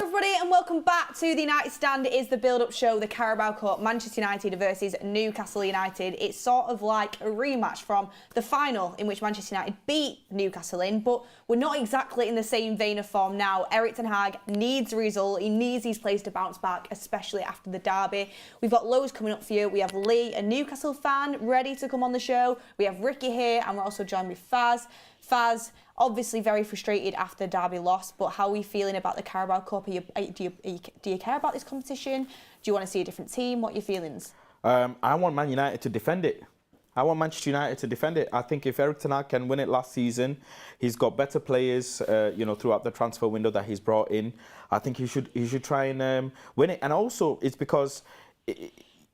Everybody, and welcome back to the United Stand. It is the build-up show, the Carabao Cup, Manchester United versus Newcastle United. It's sort of like a rematch from the final in which Manchester United beat Newcastle in, but we're not exactly in the same vein of form now. Ten Hag needs a result. He needs these players to bounce back, especially after the derby. We've got loads coming up for you. We have Lee, a Newcastle fan, ready to come on the show. We have Ricky here, and we're also joined with Faz. Faz, obviously very frustrated after the derby loss, but how are we feeling about the Carabao Cup? Do you care about this competition? Do you want to see a different team? What are your feelings? I want Man United to defend it. I want Manchester United to defend it. I think if Ten Hag can win it last season, he's got better players, throughout the transfer window that he's brought in. I think he should try and win it. And also, it's because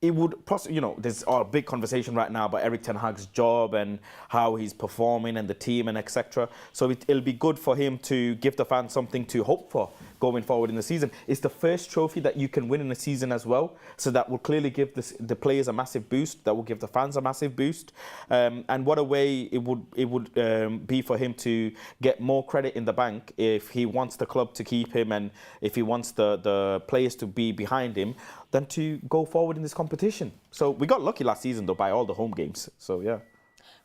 it would possibly, there's a big conversation right now about Ten Hag's job and how he's performing and the team and etc. So it'll be good for him to give the fans something to hope for going forward in the season. It's the first trophy that you can win in a season as well. So that will clearly give the players a massive boost. That will give the fans a massive boost. And what a way it would be for him to get more credit in the bank if he wants the club to keep him and if he wants the players to be behind him, than to go forward in this competition. So we got lucky last season, though, by all the home games. So, yeah.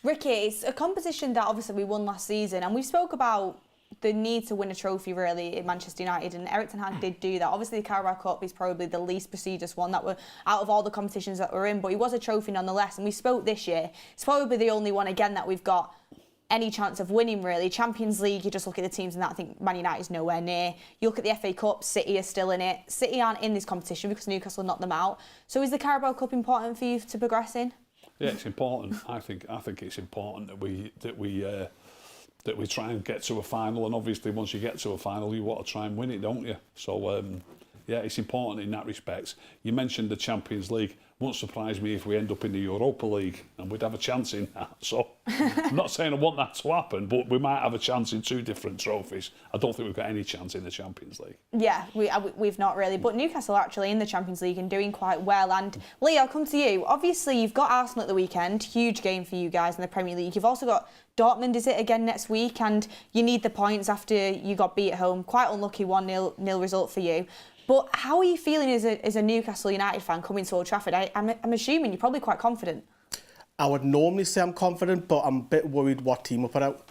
Ricky, it's a competition that obviously we won last season, and we spoke about the need to win a trophy, really, in Manchester United, and Ten Hag did do that. Obviously, the Carabao Cup is probably the least prestigious one that we're out of all the competitions that we're in, but it was a trophy nonetheless, and we spoke this year. It's probably the only one, again, that we've got any chance of winning, really. Champions League, you just look at the teams and that, I think Man United's nowhere near. You look at the FA Cup, City are still in it. City aren't in this competition because Newcastle knocked them out. So is the Carabao Cup important for you to progress in? Yeah, it's important. I think it's important that we try and get to a final, and obviously once you get to a final, you want to try and win it, don't you? So yeah, it's important in that respect. You mentioned the Champions League. Won't surprise me if we end up in the Europa League and we'd have a chance in that. So I'm not saying I want that to happen, but we might have a chance in two different trophies. I don't think we've got any chance in the Champions League. Yeah, we've not really. But Newcastle are actually in the Champions League and doing quite well. And Lee, I'll come to you. Obviously, you've got Arsenal at the weekend. Huge game for you guys in the Premier League. You've also got Dortmund, is it, again next week? And you need the points after you got beat at home. Quite unlucky 1-0 result for you. But how are you feeling as a Newcastle United fan coming to Old Trafford? I'm assuming you're probably quite confident. I would normally say I'm confident, but I'm a bit worried what team will put out.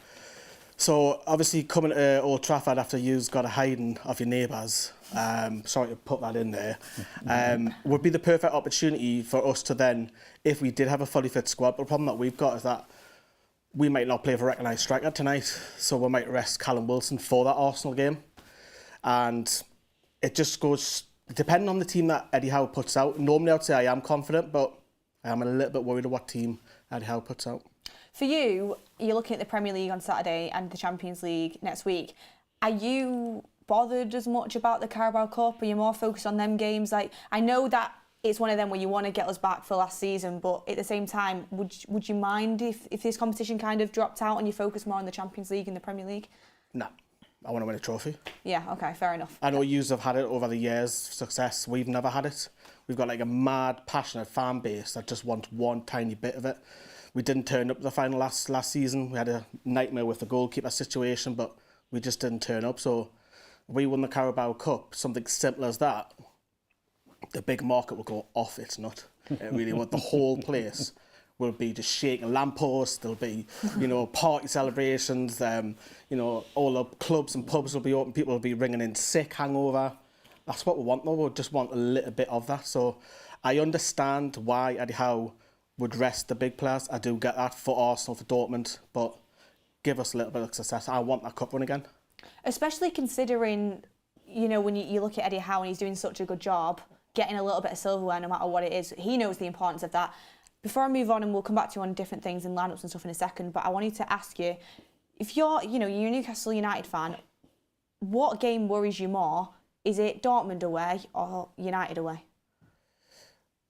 So obviously coming to Old Trafford after you've got a hiding of your neighbours, sorry to put that in there, would be the perfect opportunity for us to then, if we did have a fully fit squad, but the problem that we've got is that we might not play with a recognised striker tonight, so we might rest Callum Wilson for that Arsenal game. And it just goes, depending on the team that Eddie Howe puts out. Normally I'd say I am confident, but I'm a little bit worried of what team Eddie Howe puts out. For you, you're looking at the Premier League on Saturday and the Champions League next week. Are you bothered as much about the Carabao Cup? Are you more focused on them games? Like, I know that it's one of them where you want to get us back for last season, but at the same time, would you mind if this competition kind of dropped out and you focus more on the Champions League and the Premier League? No. I want to win a trophy. Yeah, okay, fair enough. I know yous have had it over the years, success. We've never had it. We've got like a mad, passionate fan base that just wants one tiny bit of it. We didn't turn up to the final last season. We had a nightmare with the goalkeeper situation, but we just didn't turn up. So we won the Carabao Cup, something simple as that. The big market will go off its nut. It really would. The whole place will be just shaking lampposts. There'll be, party celebrations. All the clubs and pubs will be open. People will be ringing in sick, hangover. That's what we want, though. We just want a little bit of that. So I understand why Eddie Howe would rest the big players. I do get that for Arsenal, for Dortmund, but give us a little bit of success. I want that cup run again. Especially considering, when you look at Eddie Howe and he's doing such a good job, getting a little bit of silverware no matter what it is, he knows the importance of that. Before I move on, and we'll come back to you on different things and lineups and stuff in a second, but I wanted to ask you, if you're a Newcastle United fan, what game worries you more? Is it Dortmund away or United away?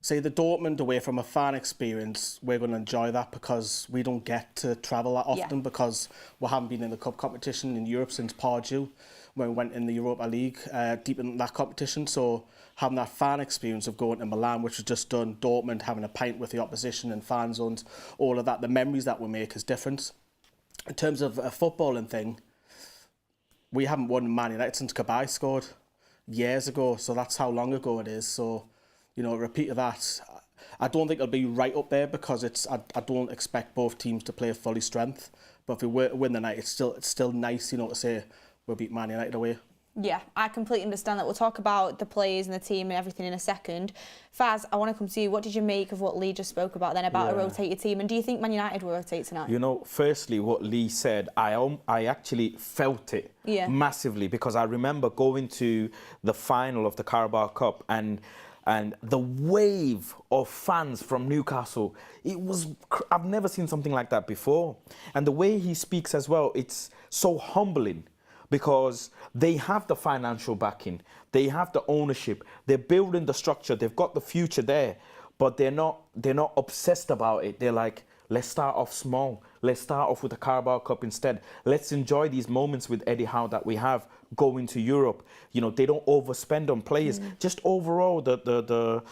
Say the Dortmund away, from a fan experience, we're going to enjoy that because we don't get to travel that often because we haven't been in the cup competition in Europe since Pardew, when we went in the Europa League, deep in that competition. So having that fan experience of going to Milan, which was just done, Dortmund, having a pint with the opposition and fan zones, all of that, the memories that we make is different. In terms of a footballing thing, we haven't won Man United since Kabay scored. years ago, so that's how long ago it is. So, you know, a repeat of that, I don't think it'll be right up there because I don't expect both teams to play fully strength. But if we were to win the night, it's still nice, you know, to say we beat Man United away. Yeah, I completely understand that. We'll talk about the players and the team and everything in a second. Faz, I want to come to you. What did you make of what Lee just spoke about then about a rotated team? And do you think Man United will rotate tonight? You know, firstly, what Lee said, I actually felt it massively because I remember going to the final of the Carabao Cup and the wave of fans from Newcastle, I've never seen something like that before. And the way he speaks as well, it's so humbling. Because they have the financial backing, they have the ownership, they're building the structure, they've got the future there, but they're not obsessed about it. They're like, let's start off small. Let's start off with the Carabao Cup instead. Let's enjoy these moments with Eddie Howe that we have going to Europe. You know, they don't overspend on players. Just overall, the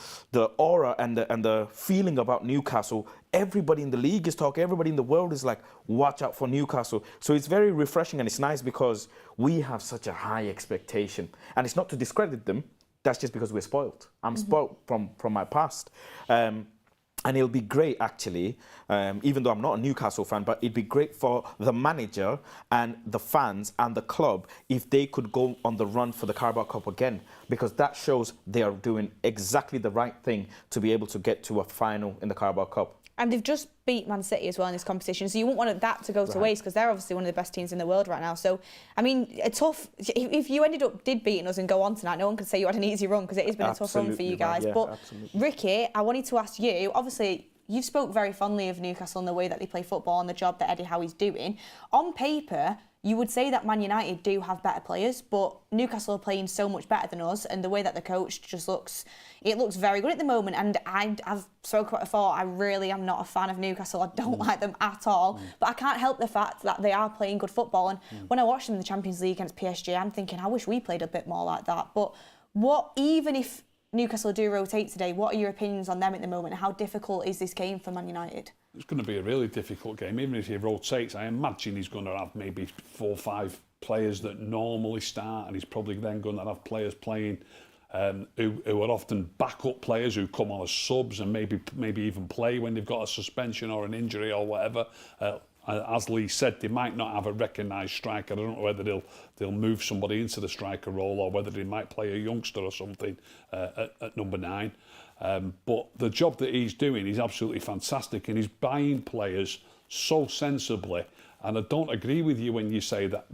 aura and the feeling about Newcastle. Everybody in the league is talking. Everybody in the world is like, watch out for Newcastle. So it's very refreshing and it's nice because we have such a high expectation. And it's not to discredit them. That's just because we're spoiled. I'm spoiled from my past. And it'll be great, actually, even though I'm not a Newcastle fan, but it'd be great for the manager and the fans and the club if they could go on the run for the Carabao Cup again, because that shows they are doing exactly the right thing to be able to get to a final in the Carabao Cup. And they've just beat Man City as well in this competition, so you wouldn't want that to go to waste because they're obviously one of the best teams in the world right now. So, I mean, if you did beating us and go on tonight, no one could say you had an easy run because it has been a tough run for you guys. Yeah, but absolutely. Ricky, I wanted to ask you, obviously, you spoke very fondly of Newcastle and the way that they play football and the job that Eddie Howe's doing. On paper, you would say that Man United do have better players, but Newcastle are playing so much better than us, and the way that the coach just looks very good at the moment. And I've spoken about it before, I really am not a fan of Newcastle. I don't like them at all, but I can't help the fact that they are playing good football. And when I watch them in the Champions League against PSG, I'm thinking, I wish we played a bit more like that. But even if Newcastle do rotate today, what are your opinions on them at the moment? How difficult is this game for Man United? It's going to be a really difficult game. Even if he rotates, I imagine he's going to have maybe 4 or 5 players that normally start, and he's probably then going to have players playing who are often backup players who come on as subs and maybe even play when they've got a suspension or an injury or whatever. As Lee said, they might not have a recognised striker. I don't know whether they'll move somebody into the striker role or whether they might play a youngster or something at number 9. But the job that he's doing is absolutely fantastic, and he's buying players so sensibly. And I don't agree with you when you say that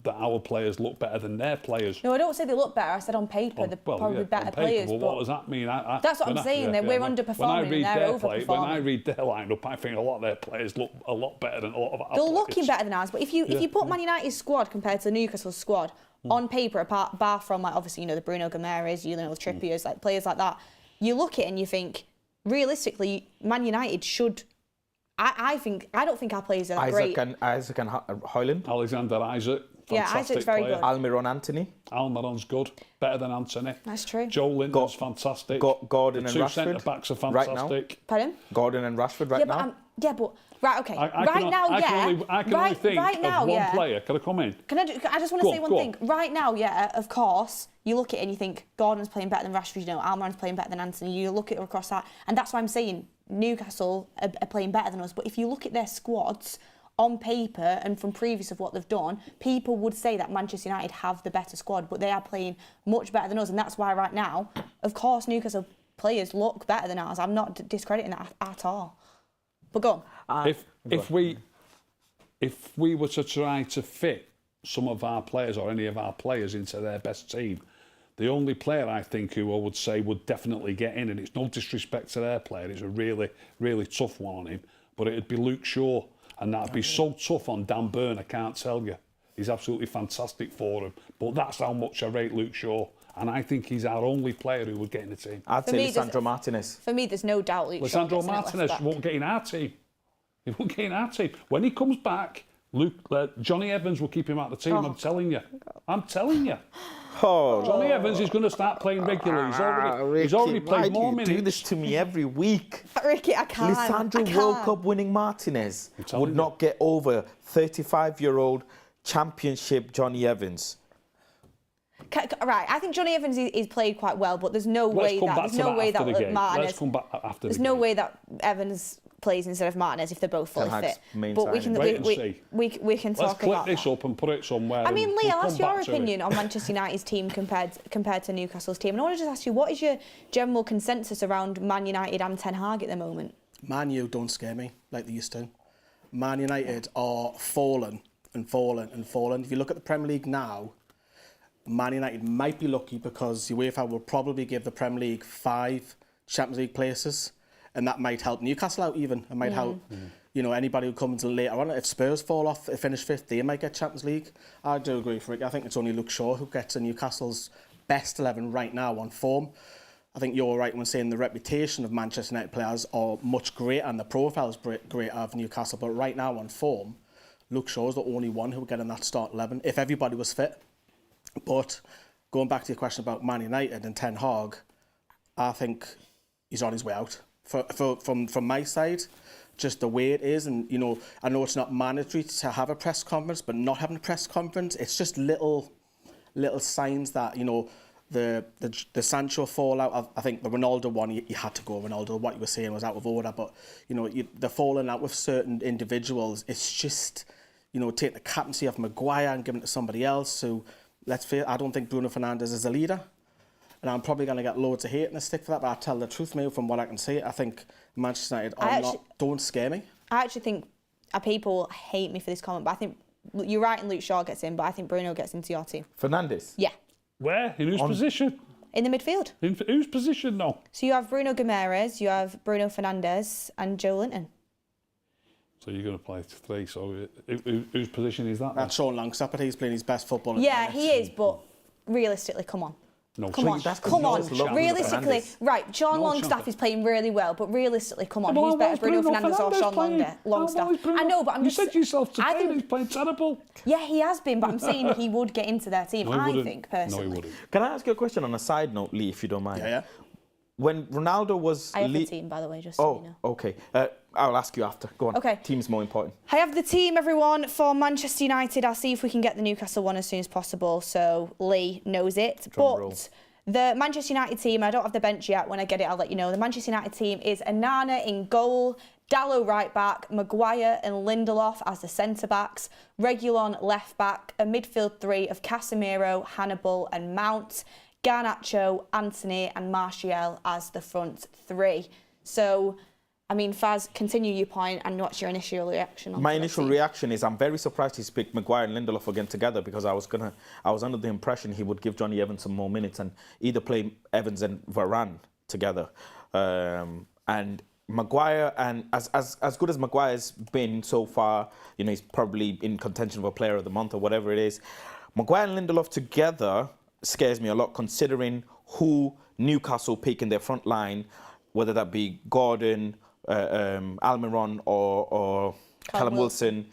our players look better than their players. No, I don't say they look better. I said on paper they're probably better players. Well, what does that mean? That's what I'm saying. We're underperforming and they're overperforming. When I read their lineup, I think a lot of their players look a lot better than a lot of our players. They're looking better than ours. But if you put Man United's squad compared to the Newcastle squad on paper, bar from like obviously the Bruno Gomes, the Trippiers, like players like that, you look at it and you think realistically, Man United should. I don't think our players are that great. Isaac and Højlund. Alexander Isaac. Yeah, Isaac's very good. Almiron Anthony. Almiron's good. Better than Anthony. That's true. Joe Linton's fantastic. Gordon the and two Rashford. centre-backs are fantastic. Right now. Pardon? Gordon and Rashford right now. Right, okay. I can only think of one player. Can I come in? I just want to say one thing. Right now, of course, you look at it and you think Gordon's playing better than Rashford, Almiron's playing better than Anthony. You look at it across that, and that's why I'm saying Newcastle are playing better than us. But if you look at their squads on paper and from previous of what they've done, people would say that Manchester United have the better squad, but they are playing much better than us, and that's why right now, of course, Newcastle players look better than ours. I'm not discrediting that at all. But go on. If we were to try to fit some of our players or any of our players into their best team, the only player I think who I would say would definitely get in, and it's no disrespect to their player, it's a really, really tough one on him, but it'd be Luke Shaw, and that'd be so tough on Dan Burn, I can't tell you. He's absolutely fantastic for him, but that's how much I rate Luke Shaw. And I think he's our only player who would get in the team. I'd say Lisandro Martinez. For me, there's no doubt Luke Shaw. Lisandro Martinez won't get in our team. He won't get in our team. When he comes back, Johnny Evans will keep him out of the team. I'm telling you. Johnny Evans is going to start playing regularly. He's already played more minutes. You do this to me every week. Ricky, I can't. Lisandro World Cup winning Martinez would not get over 35-year-old championship Johnny Evans. Right, I think Johnny Evans is played quite well, but there's no way that Martinez. Let's come back after the There's game. no way that Evans plays instead of Martinez if they're both fully fit. But we can Wait and see. we can Let's talk clip about this that. up and put it somewhere. I mean, and Lee, we'll I'll come ask your back to it. opinion on Manchester United's team compared to Newcastle's team. And I want to just ask you, what is your general consensus around Man United and Ten Hag at the moment? Man U don't scare me like they used to. Man United are falling and falling and falling. If you look at the Premier League now, Man United might be lucky because UEFA will probably give the Premier League 5 Champions League places, and that might help Newcastle out even. It might help, you know, anybody who comes later on. If Spurs fall off, they finish 5th, they might get Champions League. I do agree with Rick. I think it's only Luke Shaw who gets Newcastle's best 11 right now on form. I think you're right when saying the reputation of Manchester United players are much greater and the profile is greater of Newcastle, but right now on form, Luke Shaw is the only one who will get in that start 11 if everybody was fit. But going back to your question about Man United and Ten Hag, I think he's on his way out. From my side, just the way it is, and you know, I know it's not mandatory to have a press conference, but not having a press conference, it's just little signs that, you know, the Sancho fallout. I think the Ronaldo one, you had to go Ronaldo. What you were saying was out of order, but you know, the falling out with certain individuals, it's just, you know, take the captaincy off Maguire and give it to somebody else who, let's face it, I don't think Bruno Fernandes is a leader. And I'm probably going to get loads of hate and a stick for that, but I tell the truth, mate, from what I can see, I think Manchester United don't scare me. I actually think people hate me for this comment, but I think you're right and Luke Shaw gets in, but I think Bruno gets into your team. Fernandes? Yeah. Where? In whose position? In the midfield. In whose position now? So you have Bruno Guimaraes, you have Bruno Fernandes and Joe Linton. So you're going to play 3, so whose position is that? That's Sean Longstaff, but he's playing his best football. Yeah, he is, but realistically, come on. No, come on, come on. Realistically, right, Sean Longstaff is playing really well, but realistically, come on, who's better, Bruno Fernandes or Sean Longstaff? I know, but you said yourself today he's playing terrible. Yeah, he has been, but I'm saying he would get into their team, I think, personally. No, he wouldn't. Can I ask you a question on a side note, Lee, if you don't mind? Yeah. When Ronaldo was... I have the team, by the way, just so you know. Okay. I'll ask you after. Go on. Okay. Team's more important. I have the team, everyone, for Manchester United. I'll see if we can get the Newcastle one as soon as possible, so Lee knows it. But the Manchester United team, I don't have the bench yet. When I get it, I'll let you know. The Manchester United team is Onana in goal, Dalot right back, Maguire and Lindelof as the centre-backs, Reguilon left back, a midfield 3 of Casemiro, Hannibal and Mount, Garnacho, Anthony and Martial as the front 3. So, I mean, Faz, continue your point, and what's your initial reaction on My initial reaction is I'm very surprised he's picked Maguire and Lindelof again together, because I was under the impression he would give Johnny Evans some more minutes and either play Evans and Varane together. And Maguire, and as good as Maguire's been so far, you know, he's probably in contention for Player of the Month or whatever it is. Maguire and Lindelof together scares me a lot, considering who Newcastle pick in their front line, whether that be Gordon, Almiron or Callum Wilson.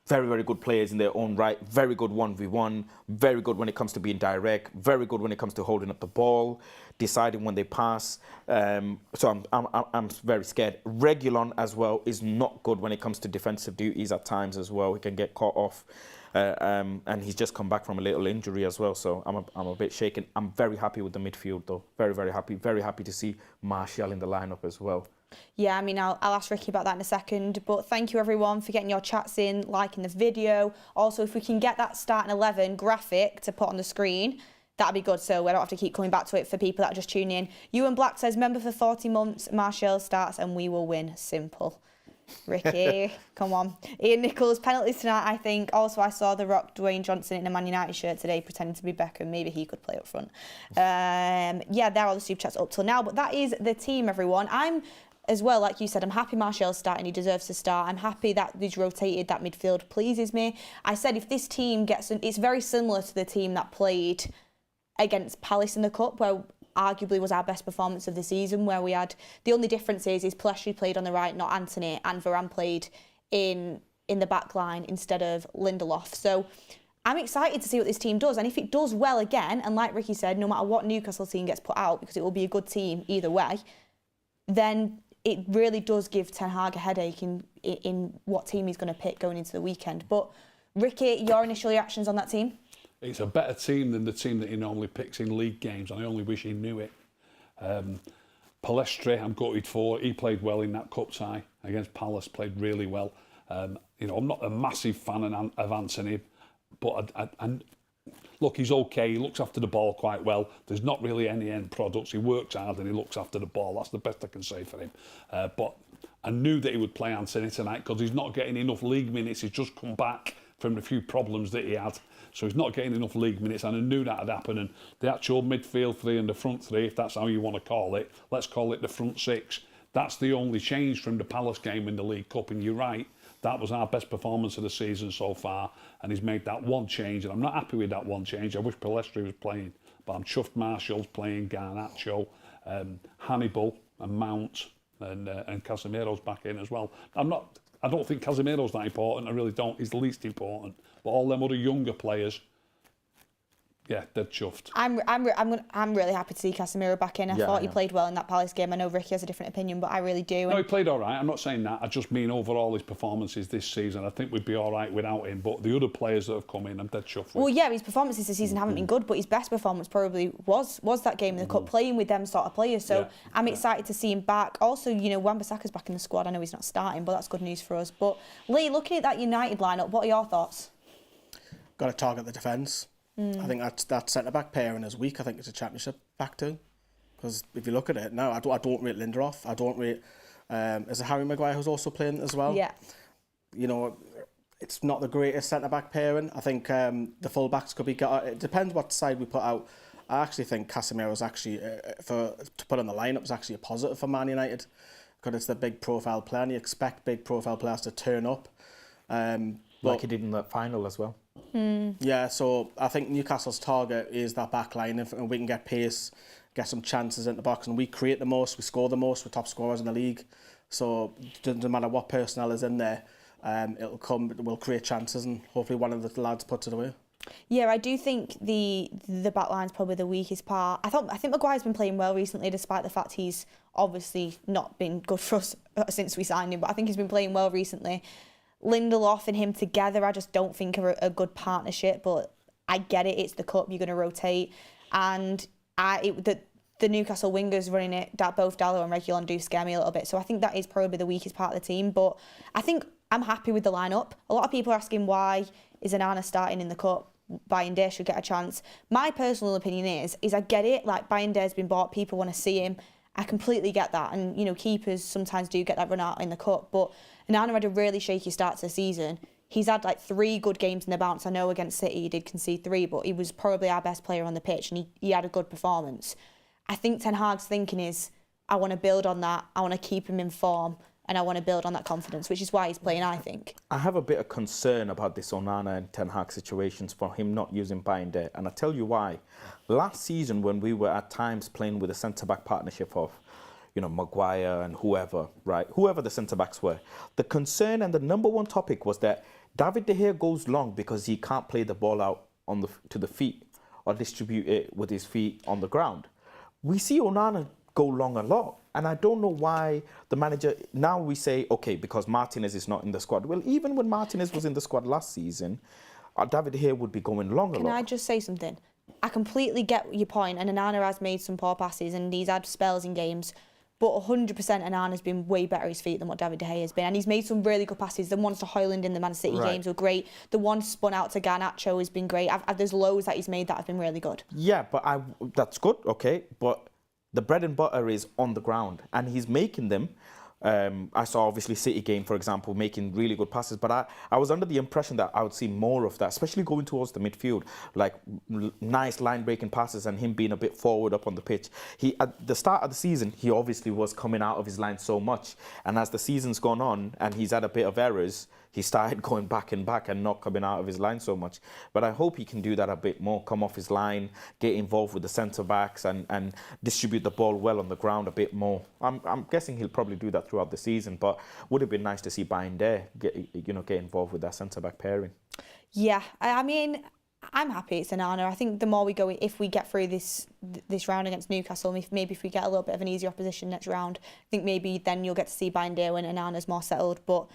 Very, very good players in their own right. Very good 1v1. Very good when it comes to being direct. Very good when it comes to holding up the ball, deciding when they pass. So I'm very scared. Reguilon as well is not good when it comes to defensive duties at times as well. He can get caught off. And he's just come back from a little injury as well, so I'm a bit shaken. I'm very happy with the midfield though. Very, very happy. Very happy to see Martial in the lineup as well. Yeah, I mean, I'll ask Ricky about that in a second, but thank you everyone for getting your chats in, liking the video. Also, if we can get that starting 11 graphic to put on the screen, that'd be good, so I don't have to keep coming back to it for people that are just tuning in. Ewan Black says, member for 40 months, Martial starts and we will win. Simple. Ricky, come on. Ian Nichols, penalties tonight, I think. Also, I saw The Rock, Dwayne Johnson in a Man United shirt today pretending to be Beckham. Maybe he could play up front. Yeah, there are the super chats up till now, but that is the team, everyone. I'm, as well, like you said, I'm happy Martial's starting. He deserves to start. I'm happy that he's rotated. That midfield pleases me. I said if this team gets... It's very similar to the team that played against Palace in the Cup, where arguably was our best performance of the season, where we had... The only difference is Pelestri played on the right, not Anthony, and Varane played in the back line instead of Lindelof. So I'm excited to see what this team does. And if it does well again, and like Ricky said, no matter what Newcastle team gets put out, because it will be a good team either way, then it really does give Ten Hag a headache in what team he's going to pick going into the weekend. But Ricky, your initial reactions on that team? it's a better team than the team that he normally picks in league games, and I only wish he knew it. Palestri, I'm gutted for. He played well in that cup tie against Palace, played really well. You know, I'm not a massive fan of Anthony, but look, he's okay. He looks after the ball quite well. There's not really any end products. He works hard and he looks after the ball. That's the best I can say for him. But I knew that he would play Anthony tonight because he's not getting enough league minutes. He's just come back from the few problems that he had. So he's not getting enough league minutes, and I knew that would happen. And the actual midfield three and the front three, if that's how you want to call it, let's call it the front six. That's the only change from the Palace game in the League Cup. And you're right, that was our best performance of the season so far. And he's made that one change, and I'm not happy with that one change. I wish Palestri was playing, but I'm chuffed Marshall's playing, Garnacho, Hannibal and Mount, and Casemiro's back in as well. I don't think Casemiro's that important. I really don't. He's the least important. But all them other younger players, yeah, they're chuffed. I'm really happy to see Casemiro back in. I thought he played well in that Palace game. I know Ricky has a different opinion, but I really do. No, he played all right. I'm not saying that. I just mean overall his performances this season. I think we'd be all right without him. But the other players that have come in, I'm dead chuffed with. Well, yeah, his performances this season haven't been good, but his best performance probably was that game in the Cup, playing with them sort of players. So I'm excited to see him back. Also, you know, Wan-Bissaka's back in the squad. I know he's not starting, but that's good news for us. But Lee, looking at that United lineup, what are your thoughts? Got to target the defence. I think that centre-back pairing is weak. I think it's a championship back two. Because if you look at it now, I don't rate Lindelof. I don't rate... is it Harry Maguire who's also playing as well? Yeah. You know, it's not the greatest centre-back pairing. I think the full-backs could be... It depends what side we put out. I actually think Casemiro's actually, to put in the lineup, is actually a positive for Man United. Because it's the big profile player, and you expect big profile players to turn up. Like he did in that final as well. Yeah, so I think Newcastle's target is that back line. If we can get pace, get some chances in the box, and we create the most, we score the most, we're top scorers in the league. So it doesn't matter what personnel is in there, we'll create chances, and hopefully one of the lads puts it away. Yeah, I do think the back line's probably the weakest part. I think Maguire's been playing well recently, despite the fact he's obviously not been good for us since we signed him, but I think he's been playing well recently. Lindelof and him together, I just don't think are a good partnership, but I get it, it's the Cup, you're going to rotate. And the Newcastle wingers running it, both Dalot and Reguilon, do scare me a little bit. So I think that is probably the weakest part of the team, but I think I'm happy with the lineup. A lot of people are asking why is Onana starting in the Cup? Bayindir should get a chance. My personal opinion is I get it, like Bayindir's been bought, people want to see him. I completely get that, and you know, keepers sometimes do get that run out in the Cup, but Onana had a really shaky start to the season. He's had like 3 good games in the bounce. I know against City he did concede 3, but he was probably our best player on the pitch, and he had a good performance. I think Ten Hag's thinking is, I want to build on that, I want to keep him in form, and I want to build on that confidence, which is why he's playing, I think. I have a bit of concern about this Onana and Ten Hag situations for him not using Bayindir, and I'll tell you why. Last season, when we were at times playing with a centre-back partnership of, you know, Maguire and whoever, right? Whoever the centre-backs were. The concern and the number one topic was that David De Gea goes long because he can't play the ball out to the feet or distribute it with his feet on the ground. We see Onana go long a lot, and I don't know why the manager... Now we say, okay, because Martinez is not in the squad. Well, even when Martinez was in the squad last season, David De Gea would be going long a lot. Can I just say something? I completely get your point, and Onana has made some poor passes, and he's had spells in games. But 100% Onana's been way better at his feet than what David De Gea has been. And he's made some really good passes. The ones to Højlund in the Man City games were great. The one spun out to Garnacho has been great. There's loads that he's made that have been really good. Yeah, but that's good, okay. But the bread and butter is on the ground. And he's making them. I saw, obviously, City game, for example, making really good passes. But I was under the impression that I would see more of that, especially going towards the midfield, like nice line-breaking passes and him being a bit forward up on the pitch. At the start of the season, he obviously was coming out of his line so much. And as the season's gone on and he's had a bit of errors, he started going back and not coming out of his line so much. But I hope he can do that a bit more, come off his line, get involved with the centre-backs and distribute the ball well on the ground a bit more. I'm guessing he'll probably do that throughout the season, but would have been nice to see Bayindir get involved with that centre-back pairing. Yeah, I mean, I'm happy it's Onana. I think the more we go, if we get through this round against Newcastle, maybe if we get a little bit of an easier opposition next round, I think maybe then you'll get to see Bayindir when Onana's more settled, but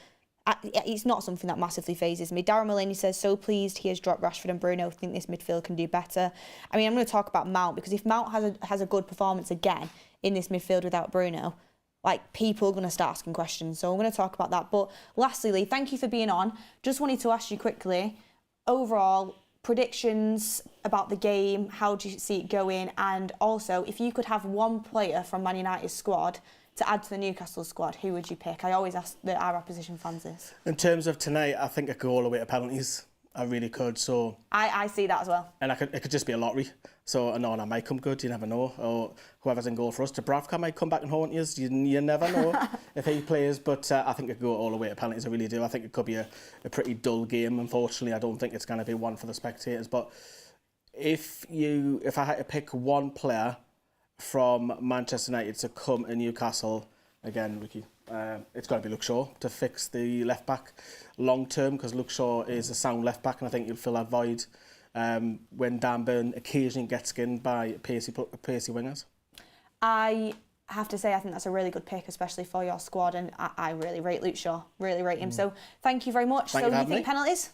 it's not something that massively phases me. Darren Mulaney says, so pleased he has dropped Rashford and Bruno. I think this midfield can do better. I mean, I'm going to talk about Mount, because if Mount has a good performance again in this midfield without Bruno, like, people are going to start asking questions. So I'm going to talk about that. But lastly, Lee, thank you for being on. Just wanted to ask you quickly, overall, predictions about the game, how do you see it going? And also, if you could have one player from Man United's squad to add to the Newcastle squad, who would you pick? I always ask our opposition fans this. In terms of tonight, I think I could go all the way to penalties. I really could. So I see that as well. And it could just be a lottery. So that might come good, you never know. Or whoever's in goal for us, Dubravka might come back and haunt you. You never know if he plays. But I think it could go all the way to penalties, I really do. I think it could be a pretty dull game, unfortunately. I don't think it's going to be one for the spectators. But if I had to pick one player from Manchester United to come to Newcastle, again, Ricky, it's got to be Luke Shaw to fix the left back long term, because Luke Shaw is a sound left back, and I think he'll fill that void when Dan Burn occasionally gets skinned by pacey wingers. I have to say, I think that's a really good pick, especially for your squad, and I really rate Luke Shaw, really rate him. So thank you very much. Thank you think me. Penalties?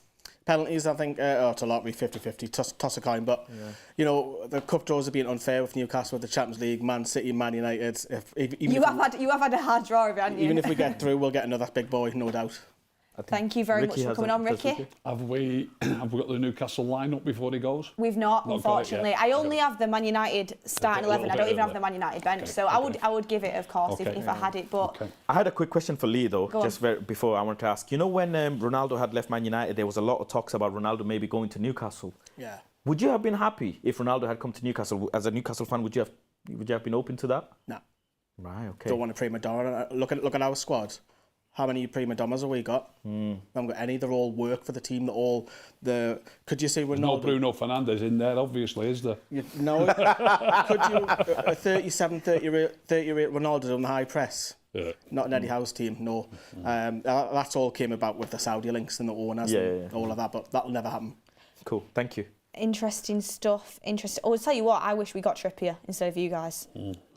Penalties, I think, it's a lottery, 50-50, toss a coin. But, the cup draws are being unfair with Newcastle, with the Champions League, Man City, Man United. You have had a hard draw, haven't you? Even if we get through, we'll get another big boy, no doubt. Thank you very much for coming on, Ricky. Have we got the Newcastle lineup before he goes? We've not unfortunately. I only have the Man United starting 11. I don't even have the Man United bench, so I would give it, of course, if I had it. But I had a quick question for Lee, though, before I wanted to ask. You know, when Ronaldo had left Man United, there was a lot of talks about Ronaldo maybe going to Newcastle. Yeah. Would you have been happy if Ronaldo had come to Newcastle? As a Newcastle fan, would you have been open to that? No. Right. Okay. Don't want a prima donna. Look at our squad. How many prima donnas have we got? We haven't got any. They're all work for the team. Could you say Ronaldo? No Bruno Fernandes in there, obviously, is there? No. Could you a 37, 38 Ronaldo on the high press? Yeah. Not an Eddie Howe's team, no. That's all came about with the Saudi links and the owners and all of that, but that'll never happen. Cool. Thank you. Interesting stuff. I'll tell you what, I wish we got Trippier instead of you guys.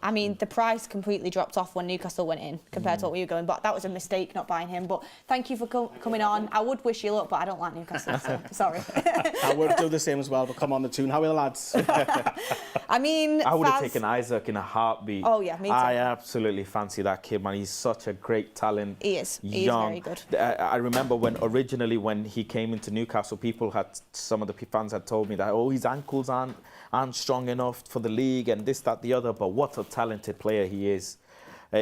I mean, the price completely dropped off when Newcastle went in compared to what we were going, but that was a mistake not buying him. But thank you for coming on. I would wish you luck, but I don't like Newcastle, so sorry. I would do the same as well, but come on the tune. How are the lads? I mean, I would have taken Isaac in a heartbeat. Oh yeah, me too. I absolutely fancy that kid, man. He's such a great talent. He is. Young. He is very good. I remember when he came into Newcastle, some of the fans had told me that, his ankles aren't strong enough for the league and this, that, the other. But what a talented player he is.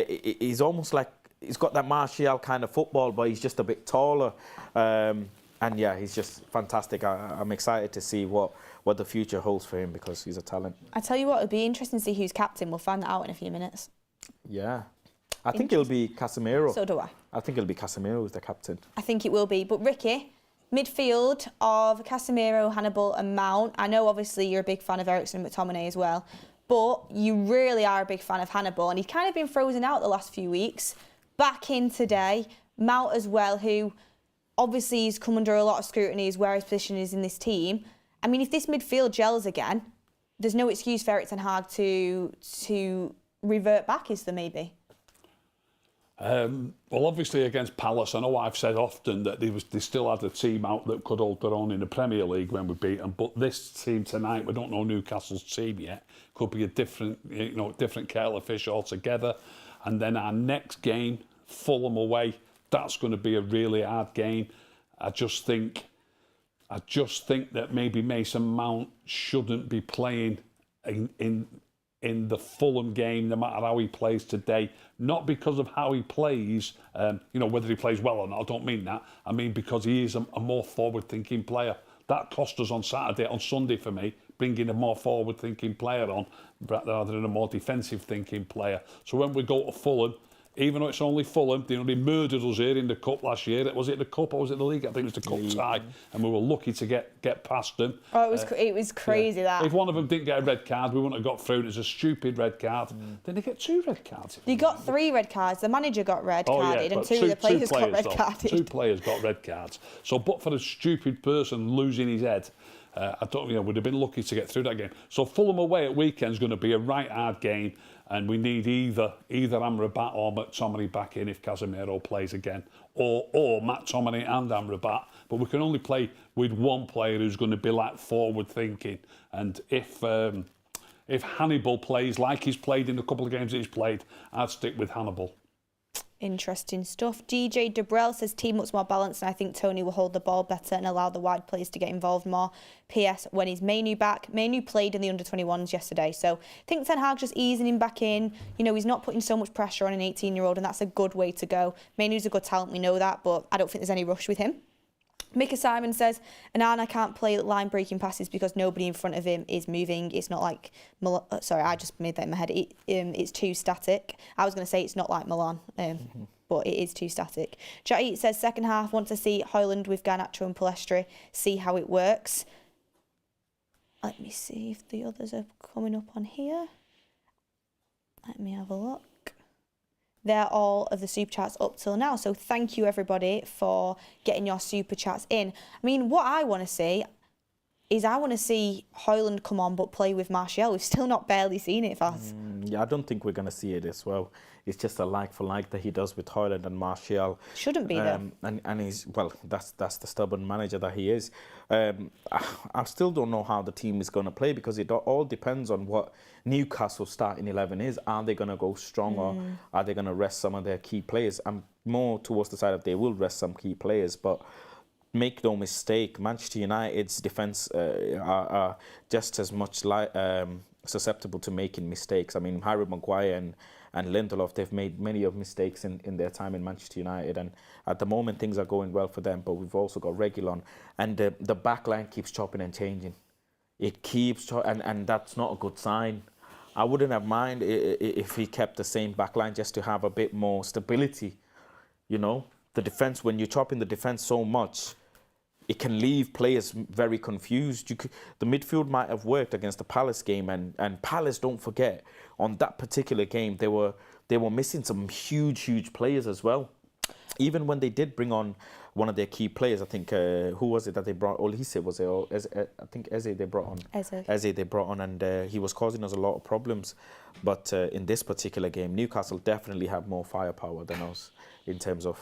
He's almost like, he's got that Martial kind of football, but he's just a bit taller. And yeah, he's just fantastic. I'm excited to see what the future holds for him, because he's a talent. I tell you what, it'll be interesting to see who's captain. We'll find that out in a few minutes. Yeah. I think it'll be Casemiro. So do I. I think it'll be Casemiro who's the captain. I think it will be. But Ricky, midfield of Casemiro, Hannibal and Mount. I know obviously you're a big fan of Eriksen and McTominay as well, but you really are a big fan of Hannibal, and he's kind of been frozen out the last few weeks. Back in today, Mount as well, who obviously he's come under a lot of scrutiny as where his position is in this team. I mean, if this midfield gels again, there's no excuse for Ten Hag to revert back, is there maybe? Well, obviously against Palace, I know I've said often that they still had a team out that could hold their own in the Premier League when we beat them. But this team tonight, we don't know Newcastle's team yet. Could be a different kettle of fish altogether. And then our next game, Fulham away, that's going to be a really hard game. I just think that maybe Mason Mount shouldn't be playing in the Fulham game, no matter how he plays today. Not because of how he plays, whether he plays well or not, I don't mean that. I mean because he is a more forward-thinking player. That cost us on Sunday for me, bringing a more forward-thinking player on rather than a more defensive-thinking player. So when we go to Fulham, even though it's only Fulham, they murdered us here in the Cup last year. Was it the Cup or was it the League? I think it was the Cup tie. And we were lucky to get past them. Oh, it was crazy, that. If one of them didn't get a red card, we wouldn't have got through. It was a stupid red card. Then they get 2 red cards. They got 3 red cards. The manager got red carded and 2 of the players got red carded. 2 players got red cards. So, but for a stupid person losing his head, I don't, would have been lucky to get through that game. So Fulham away at weekend is going to be a right hard game, and we need either Amrabat or McTominay back in if Casemiro plays again, or McTominay and Amrabat. But we can only play with one player who's going to be like forward thinking. And if Hannibal plays like he's played in the couple of games that he's played, I'd stick with Hannibal. Interesting stuff. DJ Debrell says team up's more balanced, and I think Tony will hold the ball better and allow the wide players to get involved more. PS, when is Mainu back? Mainu played in the under-21s yesterday, so I think Ten Hag just easing him back in. He's not putting so much pressure on an 18-year-old, and that's a good way to go. Mainu's a good talent, we know that, but I don't think there's any rush with him. Mika Simon says, Anana can't play line-breaking passes because nobody in front of him is moving. It's not like... Sorry, I just made that in my head. It's too static. I was going to say it's not like Milan, but it is too static. Jai says, second half, want to see Højlund with Garnacho and Palestri, see how it works. Let me see if the others are coming up on here. Let me have a look. They're all of the super chats up till now. So thank you, everybody, for getting your super chats in. I mean, what I want to see is Højlund come on but play with Martial. We've still not barely seen it, Faz. Yeah, I don't think we're going to see it as well. It's just a like for like that he does with Højlund and Martial. Shouldn't be, though. And he's, well, that's the stubborn manager that he is. I still don't know how the team is going to play because it all depends on what Newcastle starting 11 is. Are they going to go strong or are they going to rest some of their key players? I'm more towards the side of they will rest some key players, but make no mistake, Manchester United's defence are just as much susceptible to making mistakes. I mean, Harry Maguire and Lindelof, they've made many of mistakes in their time in Manchester United, and at the moment things are going well for them, but we've also got Reguilon, and the back line keeps chopping and changing. It keeps and that's not a good sign. I wouldn't have mind if he kept the same back line just to have a bit more stability. The defence, when you're chopping the defence so much, it can leave players very confused. The midfield might have worked against the Palace game, and Palace, don't forget, on that particular game, they were missing some huge players as well. Even when they did bring on one of their key players, I think, who was it that they brought? Olise, was it? Or I think Eze they brought on. Eze they brought on, and he was causing us a lot of problems. But in this particular game, Newcastle definitely have more firepower than us in terms of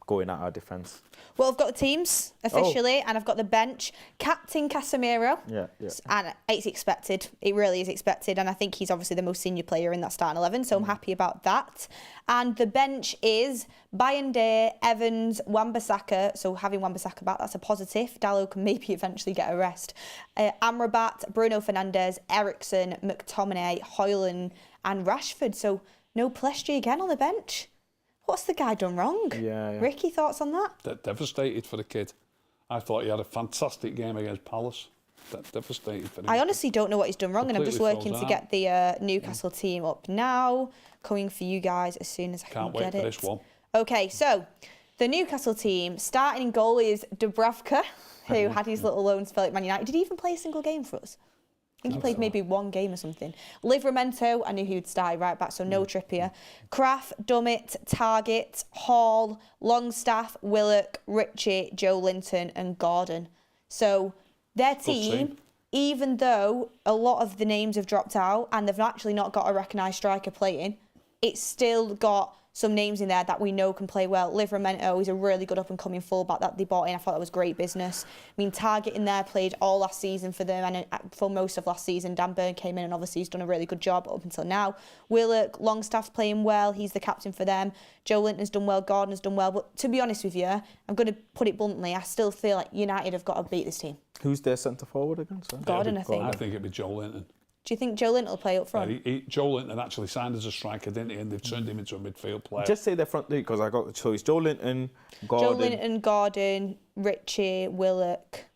going at our defence. Well, I've got the teams officially, and I've got the bench. Captain Casemiro. Yeah. And it's expected. It really is expected. And I think he's obviously the most senior player in that starting 11, so I'm happy about that. And the bench is Bayende, Evans, Wan-Bissaka. So having Wan-Bissaka back, that's a positive. Dalot can maybe eventually get a rest. Amrabat, Bruno Fernandes, Eriksen, McTominay, Højlund, and Rashford. So no Palestri again on the bench. What's the guy done wrong? Yeah. Ricky, thoughts on that? Devastated for the kid. I thought he had a fantastic game against Palace. Devastated for him. I honestly don't know what he's done wrong, and I'm just working to get the Newcastle team up now. Coming for you guys as soon as I can get it. Can't wait for this one. Okay, so the Newcastle team, starting in goal is Dubravka, who had his little loan spell at Man United. Did he even play a single game for us? I think he played maybe one game or something. Livramento, I knew he would start right back, so no Trippier. Kraft, Dummett, Target, Hall, Longstaff, Willock, Ritchie, Joe Linton and Gordon. So their team, even though a lot of the names have dropped out and they've actually not got a recognised striker playing, it's still got some names in there that we know can play well. Livramento is a really good up-and-coming fullback that they bought in. I thought that was great business. I mean, Target in there played all last season for them and for most of last season. Dan Burn came in and obviously he's done a really good job up until now. Willock, Longstaff's playing well. He's the captain for them. Joe Linton's done well. Gordon's done well. But to be honest with you, I'm going to put it bluntly, I still feel like United have got to beat this team. Who's their centre-forward again? Sorry? Gordon, I think. I think it'd be Joe Linton. Do you think Joe Linton will play up front? Yeah, Joe Linton actually signed as a striker, didn't he? And they've turned him into a midfield player. Just say their front three because I got the choice. Joe Linton, Gordon, Ritchie, Willock.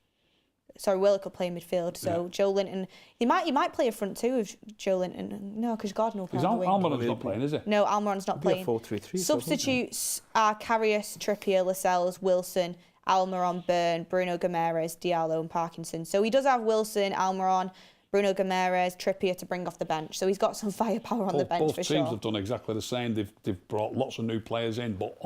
Sorry, Willock will play midfield. So yeah. Joe Linton, he might play a front two with Joe Linton. No, because Gordon will play on the wing. Almiron's not playing, is he? No, Almiron's not playing. 4-3-3. Substitutes are Karius, Trippier, Lascelles, Wilson, Almiron, Byrne, Bruno Guimaraes, Diallo and Parkinson. So he does have Wilson, Almiron, Bruno Guimaraes, Trippier to bring off the bench. So he's got some firepower on the bench for sure. Both teams have done exactly the same. They've brought lots of new players in, but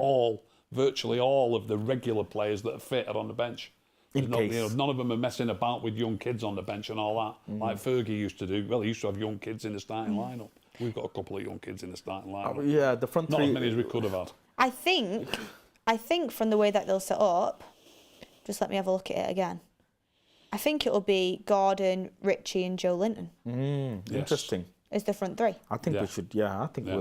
virtually all of the regular players that are fit are on the bench. None of them are messing about with young kids on the bench and all that, like Fergie used to do. Well, he used to have young kids in the starting lineup. We've got a couple of young kids in the starting lineup. Yeah, the front Not three. as many as we could have had. I think from the way that they'll set up, just let me have a look at it again. I think it'll be Gordon, Richie, and Joe Linton. Yes. Interesting. Is the front three? I think we should. Yeah, I think Yeah.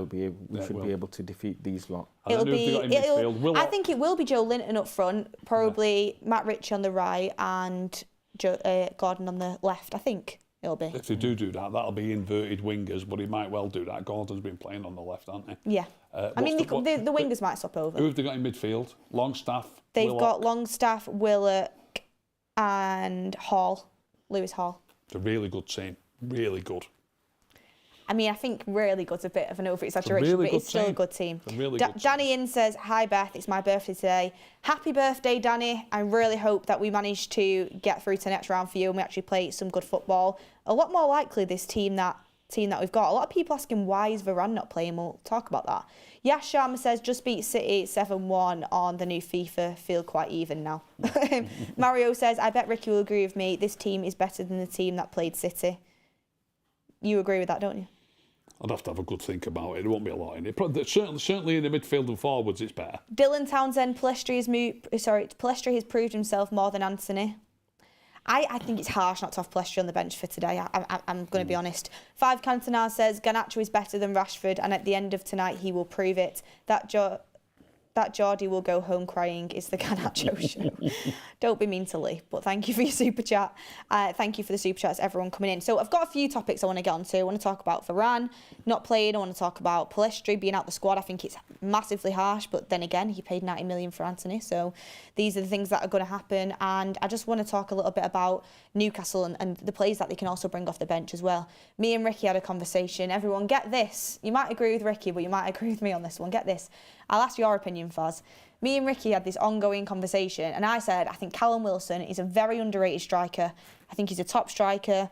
we should be able to defeat these lot. I don't know if they got in midfield. I think it will be Joe Linton up front, probably Matt Ritchie on the right and Gordon on the left. I think it'll be. If they do that, that'll be inverted wingers, but he might well do that. Gordon's been playing on the left, hasn't he? Yeah. I mean, the wingers might swap over. Who have they got in midfield? Longstaff. They've Willock. got Longstaff, Willock, and Lewis Hall. It's a really good team. Really good. I mean, I think really good's a bit of an over-exaggeration, really but it's good still team. a good team. It's a really good Danny In says, "Hi Beth, it's my birthday today. Happy birthday, Danny. I really hope that we manage to get through to the next round for you and we actually play some good football. A lot more likely this team that we've got. A lot of people asking why is Varane not playing. We'll talk about that. Yash Sharma says, just beat City 7-1 on the new FIFA. Feel quite even now. Mario says, I bet Ricky will agree with me. This team is better than the team that played City. You agree with that, don't you? I'd have to have a good think about it. There won't be a lot in it. Certainly in the midfield and forwards, it's better. Dylan Townsend, Palestri has proved himself more than Anthony. I think it's harsh not to have Palestri on the bench for today. I'm going to be honest. Five Cantona says Garnacho is better than Rashford, and at the end of tonight he will prove it. That Geordie will go home crying is the Garnacho show. Don't be mean to Lee, but thank you for your super chat. Thank you for the super chats, everyone coming in. So I've got a few topics I want to get onto. I want to talk about Varane not playing. I want to talk about Palestri being out the squad. I think it's massively harsh, but then again, he paid 90 million for Anthony. So these are the things that are going to happen. And I just want to talk a little bit about Newcastle and the players that they can also bring off the bench as well. Me and Ricky had a conversation. Everyone, get this. You might agree with Ricky, but you might agree with me on this one. Get this. I'll ask your opinion, Faz. Me and Ricky had this ongoing conversation, and I said, I think Callum Wilson is a very underrated striker. I think he's a top striker.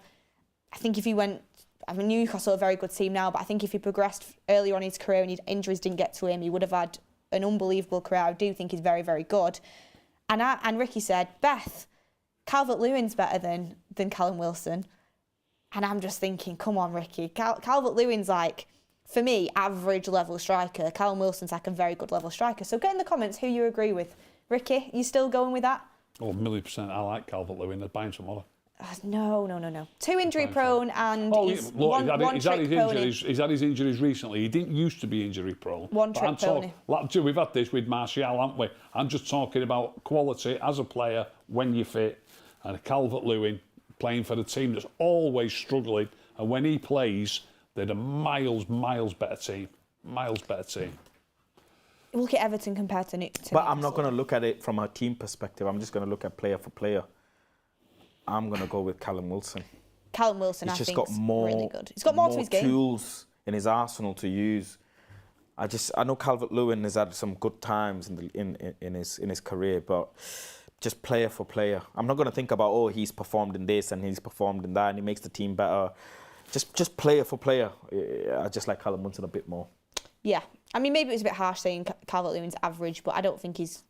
I think if he went, Newcastle are a very good team now, but I think if he progressed earlier on in his career and his injuries didn't get to him, he would have had an unbelievable career. I do think he's very, very good. And Ricky said, Beth, Calvert-Lewin's better than Callum Wilson. And I'm just thinking, come on, Ricky. Calvert-Lewin's like, for me, average level striker. Callum Wilson's like a very good level striker. So get in the comments who you agree with. Ricky, you still going with that? Oh, 1,000,000%. I like Calvert-Lewin. They're buying tomorrow. No. Too injury prone and he's look, one trick pony. He's had his injuries recently. He didn't used to be injury prone. One trick pony. We've had this with Martial, haven't we? I'm just talking about quality as a player when you fit. And Calvert-Lewin playing for the team that's always struggling. And when he plays, they're a miles better team. Miles better team. Look at Everton compared to Newcastle. But I'm not going to look at it from a team perspective. I'm just going to look at player for player. I'm going to go with Callum Wilson. Callum Wilson, I think, is really good. He's got more to his game. Tools in his arsenal to use. I know Calvert-Lewin has had some good times in his career, but just player for player. I'm not going to think about, he's performed in this and he's performed in that and he makes the team better. Just player for player. I just like Callum Wilson a bit more. Yeah, I mean maybe it was a bit harsh saying Calvert-Lewin's average, but I don't think he's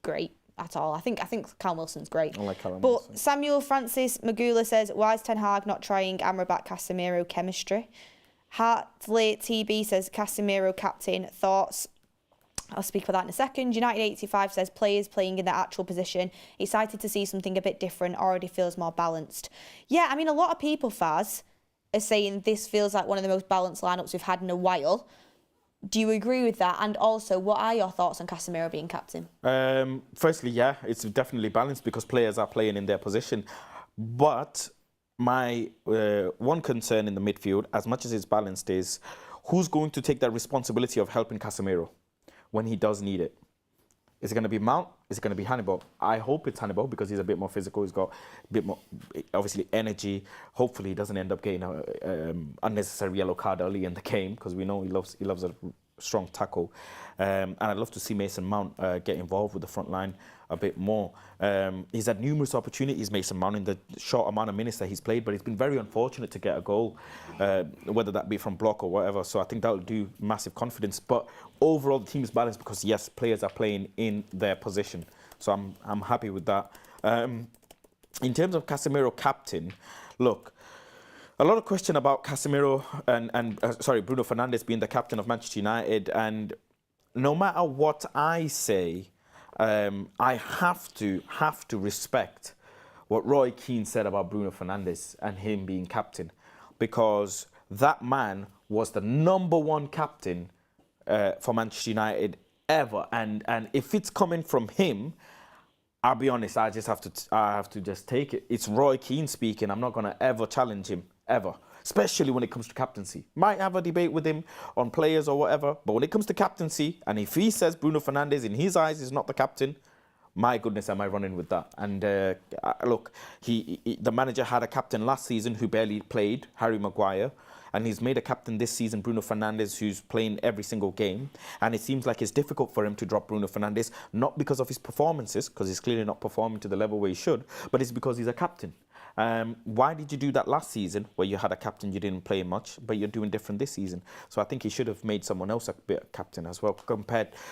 great at all. I think Callum Wilson's great. I like Callum But Wilson. Samuel Francis Magula says, why is Ten Hag not trying Amrabat Casemiro chemistry? Hartley TB says, Casemiro captain, thoughts? I'll speak about that in a second. United 85 says, players playing in their actual position. Excited to see something a bit different, already feels more balanced. Yeah, I mean, a lot of people, Faz, are saying this feels like one of the most balanced lineups we've had in a while. Do you agree with that? And also, what are your thoughts on Casemiro being captain? Firstly, yeah, it's definitely balanced because players are playing in their position. But my one concern in the midfield, as much as it's balanced, is who's going to take that responsibility of helping Casemiro when he does need it? Is it going to be Mount? Is it going to be Hannibal? I hope it's Hannibal because he's a bit more physical. He's got a bit more, obviously, energy. Hopefully, he doesn't end up getting an unnecessary yellow card early in the game because we know he loves a strong tackle. And I'd love to see Mason Mount get involved with the front line a bit more. He's had numerous opportunities, Mason Mount, in the short amount of minutes that he's played, but he's been very unfortunate to get a goal, whether that be from block or whatever. So I think that'll do massive confidence. But overall, the team is balanced because, yes, players are playing in their position. So I'm happy with that. In terms of Casemiro captain, look, a lot of question about Casemiro and Bruno Fernandes being the captain of Manchester United, and no matter what I say, I have to respect what Roy Keane said about Bruno Fernandes and him being captain, because that man was the #1 captain for Manchester United ever, and if it's coming from him, I'll be honest, I have to just take it. It's Roy Keane speaking. I'm not going to ever challenge him, ever. Especially when it comes to captaincy. Might have a debate with him on players or whatever, but when it comes to captaincy, and if he says Bruno Fernandes in his eyes is not the captain, my goodness, am I running with that? And look, the manager had a captain last season who barely played, Harry Maguire, and he's made a captain this season, Bruno Fernandes, who's playing every single game. And it seems like it's difficult for him to drop Bruno Fernandes, not because of his performances, because he's clearly not performing to the level where he should, but it's because he's a captain. Why did you do that last season, where you had a captain, you didn't play much, but you're doing different this season? So I think he should have made someone else a bit captain as well,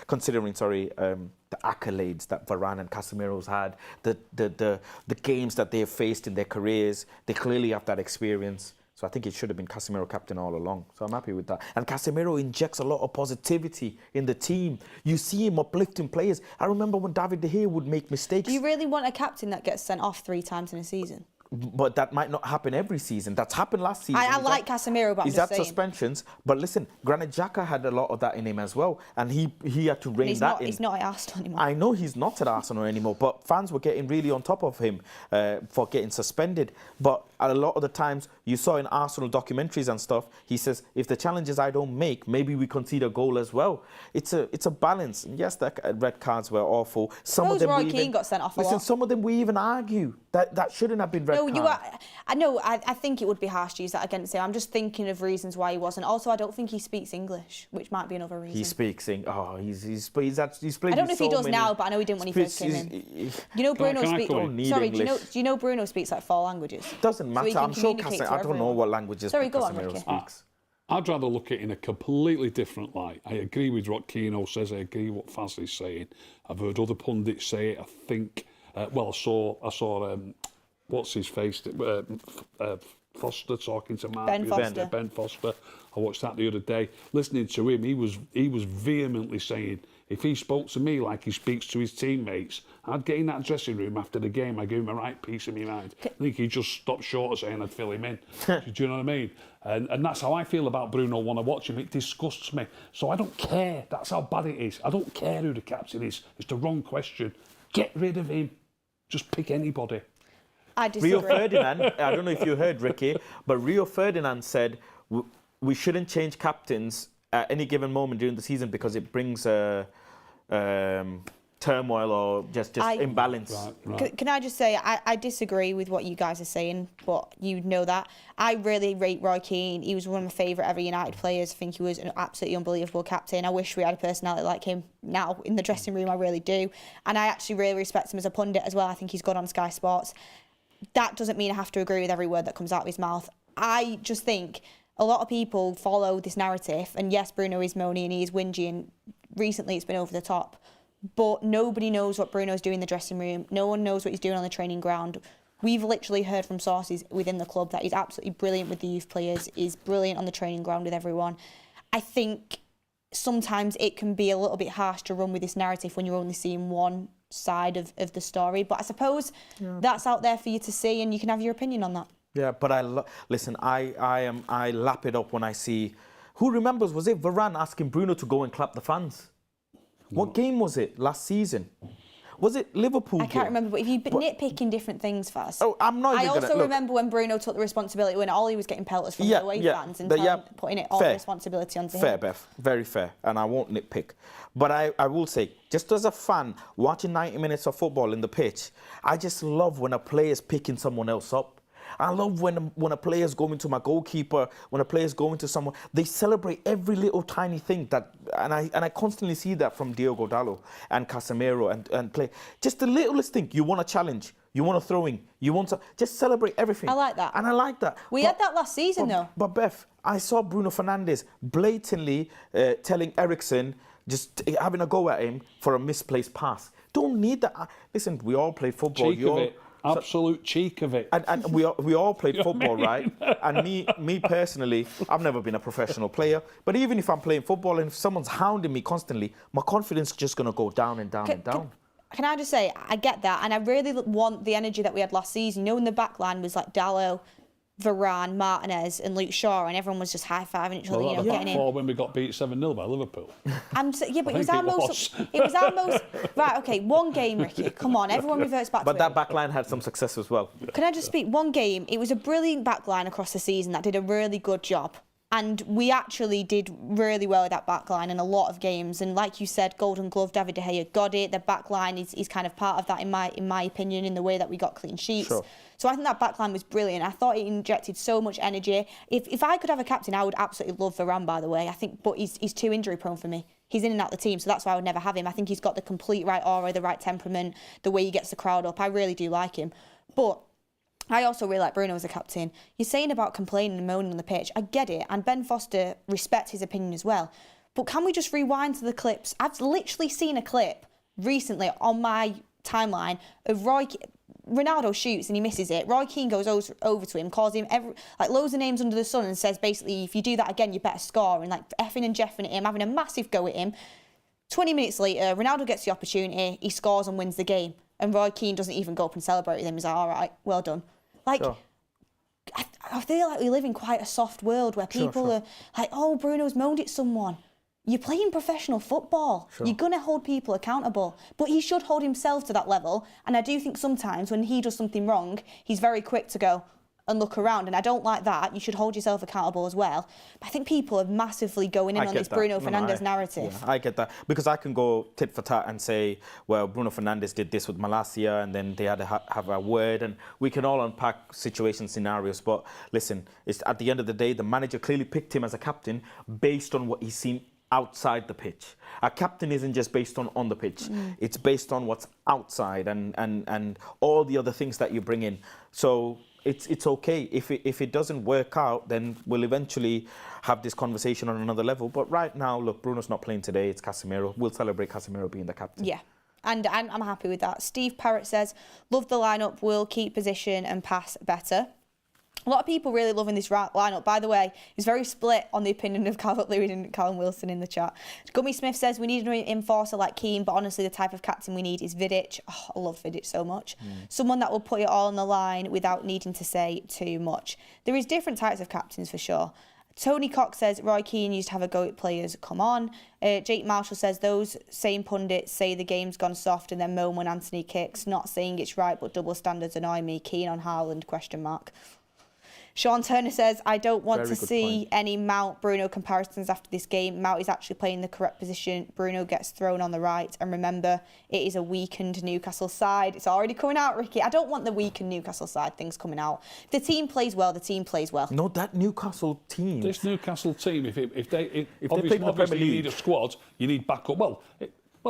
considering the accolades that Varane and Casemiro's had, the games that they have faced in their careers. They clearly have that experience. So I think it should have been Casemiro captain all along. So I'm happy with that. And Casemiro injects a lot of positivity in the team. You see him uplifting players. I remember when David De Gea would make mistakes. Do you really want a captain that gets sent off 3 times in a season? But that might not happen every season. That's happened last season. I like Casemiro, but I'm he's just had saying. suspensions. But listen, Granit Xhaka had a lot of that in him as well. And he had to rein that in. He's not at Arsenal anymore. I know he's not at Arsenal anymore, but fans were getting really on top of him for getting suspended. But a lot of the times, you saw in Arsenal documentaries and stuff, he says, if the challenges I don't make, maybe we concede a goal as well. It's a balance. And yes, the red cards were awful. Some of them Roy Keane got sent off a lot. Some of them we even argue that shouldn't have been red cards. I know. I think it would be harsh to use that against him. I'm just thinking of reasons why he wasn't. Also, I don't think he speaks English, which might be another reason. He speaks English. Oh, he's played. I don't know if he does now, but I know he didn't when he first came in. You know, Bruno speaks. Sorry, do you know Bruno speaks like 4 languages? Doesn't matter. So I'm sure I don't know what languages Casemiro speaks. I'd rather look at it in a completely different light. I agree with what Keno says. I agree with what Faz is saying. I've heard other pundits say it. I think. I saw. What's his face? Foster talking to Mark. Ben Foster. I watched that the other day. Listening to him, he was vehemently saying, if he spoke to me like he speaks to his teammates, I'd get in that dressing room after the game, I'd give him a right piece of my mind. I think he just stopped short of saying I'd fill him in. Do you know what I mean? And that's how I feel about Bruno when I watch him. It disgusts me. So I don't care. That's how bad it is. I don't care who the captain is. It's the wrong question. Get rid of him. Just pick anybody. I disagree. Rio Ferdinand, I don't know if you heard, Ricky, but Rio Ferdinand said we shouldn't change captains at any given moment during the season because it brings turmoil or just imbalance. Right. Can I just say, I disagree with what you guys are saying, but you know that. I really rate Roy Keane. He was one of my favourite ever United players. I think he was an absolutely unbelievable captain. I wish we had a personality like him now in the dressing room. I really do. And I actually really respect him as a pundit as well. I think he's good on Sky Sports. That doesn't mean I have to agree with every word that comes out of his mouth. I just think a lot of people follow this narrative, and yes, Bruno is moany and he is whingy, and recently it's been over the top, but nobody knows what Bruno's doing in the dressing room. No one knows what he's doing on the training ground. We've literally heard from sources within the club that he's absolutely brilliant with the youth players, he's brilliant on the training ground with everyone. I think sometimes it can be a little bit harsh to run with this narrative when you're only seeing one side of the story, but I suppose that's out there for you to see, and you can have your opinion on that. Yeah, but listen, I lap it up when I see. Who remembers? Was it Varane asking Bruno to go and clap the fans? What game was it last season? Was it Liverpool? I can't remember, but if you nitpicking different things, Faz. Oh, I'm not. I also remember when Bruno took the responsibility when Ollie was getting pelters from the away fans and putting all the responsibility onto him. Fair, Beth. Very fair. And I won't nitpick. But I will say, just as a fan, watching 90 minutes of football in the pitch, I just love when a player is picking someone else up. I love when a player's going to my goalkeeper, when a player's going to someone, they celebrate every little tiny thing and I constantly see that from Diogo Dalot and Casemiro and play. Just the littlest thing, you want a challenge, you want a throwing, you want to just celebrate everything. I like that. And I like that. We had that last season though. But Beth, I saw Bruno Fernandes blatantly telling Eriksen, just having a go at him for a misplaced pass. Don't need that. Listen, we all played football. Cheek of it. Absolute cheek of it. And we all played football, right? And me personally, I've never been a professional player. But even if I'm playing football and if someone's hounding me constantly, my confidence is just going to go down and down and down. Can I just say, I get that, and I really want the energy that we had last season. You know, when the back line was like Dallo, Varane, Martinez and Luke Shaw, and everyone was just high-fiving each other, Well, you know, getting in. when we got beat 7-0 by Liverpool. Yeah, but it was our most... Right, OK, one game, Ricky. Come on, everyone reverts back to it. But that back line had some success as well. Can I just speak? One game, it was a brilliant back line across the season that did a really good job. And we actually did really well with that back line in a lot of games. And like you said, Golden Glove, David De Gea got it. The back line is kind of part of that, in my opinion, in the way that we got clean sheets. Sure. So I think that back line was brilliant. I thought it injected so much energy. If I could have a captain, I would absolutely love Varane, by the way. I think, but he's too injury prone for me. He's in and out the team, so that's why I would never have him. I think he's got the complete right aura, the right temperament, the way he gets the crowd up. I really do like him. But I also really like Bruno as a captain. You're saying about complaining and moaning on the pitch. I get it, and Ben Foster respects his opinion as well. But can we just rewind to the clips? I've literally seen a clip recently on my timeline of Ronaldo shoots and he misses it. Roy Keane goes over to him, calls him loads of names under the sun and says basically, if you do that again, you better score. And like effing and jeffing at him, having a massive go at him. 20 minutes later, Ronaldo gets the opportunity, he scores and wins the game. And Roy Keane doesn't even go up and celebrate with him. He's like, all right, well done. Like, sure. I feel like we live in quite a soft world where people are like, oh, Bruno's moaned at someone. You're playing professional football. Sure. You're going to hold people accountable. But he should hold himself to that level. And I do think sometimes when he does something wrong, he's very quick to go and look around. And I don't like that. You should hold yourself accountable as well. But I think people are massively going in on this Bruno Fernandes narrative. Yeah, I get that. Because I can go tit for tat and say, well, Bruno Fernandes did this with Malacia and then they had to have a word. And we can all unpack situation scenarios. But listen, it's, at the end of the day, the manager clearly picked him as a captain based on what he's seen outside the pitch. A captain isn't just based on the pitch. It's based on what's outside and all the other things that you bring in. So it's okay. If it doesn't work out, then we'll eventually have this conversation on another level. But right now, look, Bruno's not playing today. It's Casemiro. We'll celebrate Casemiro being the captain. Yeah. And I'm happy with that. Steve Parrott says, love the lineup, will keep position and pass better. A lot of people really loving this lineup. By the way, it's very split on the opinion of Calvert-Lewin and Callum Wilson in the chat. Gummy Smith says, we need an enforcer like Keane, but honestly, the type of captain we need is Vidic. Oh, I love Vidic so much. Someone that will put it all on the line without needing to say too much. There is different types of captains for sure. Tony Cox says, Roy Keane used to have a go at players. Come on. Jake Marshall says, those same pundits say the game's gone soft and then moan when Anthony kicks. Not saying it's right, but double standards annoy me. Keane on Haaland, ? Sean Turner says, I don't want to see any Mount-Bruno comparisons after this game. Mount is actually playing the correct position. Bruno gets thrown on the right. And remember, it is a weakened Newcastle side. It's already coming out, Ricky. I don't want the weakened Newcastle side things coming out. If the team plays well, the team plays well. No, that Newcastle team. This Newcastle team, if they play in the Premier League, you need a squad, you need backup. Well,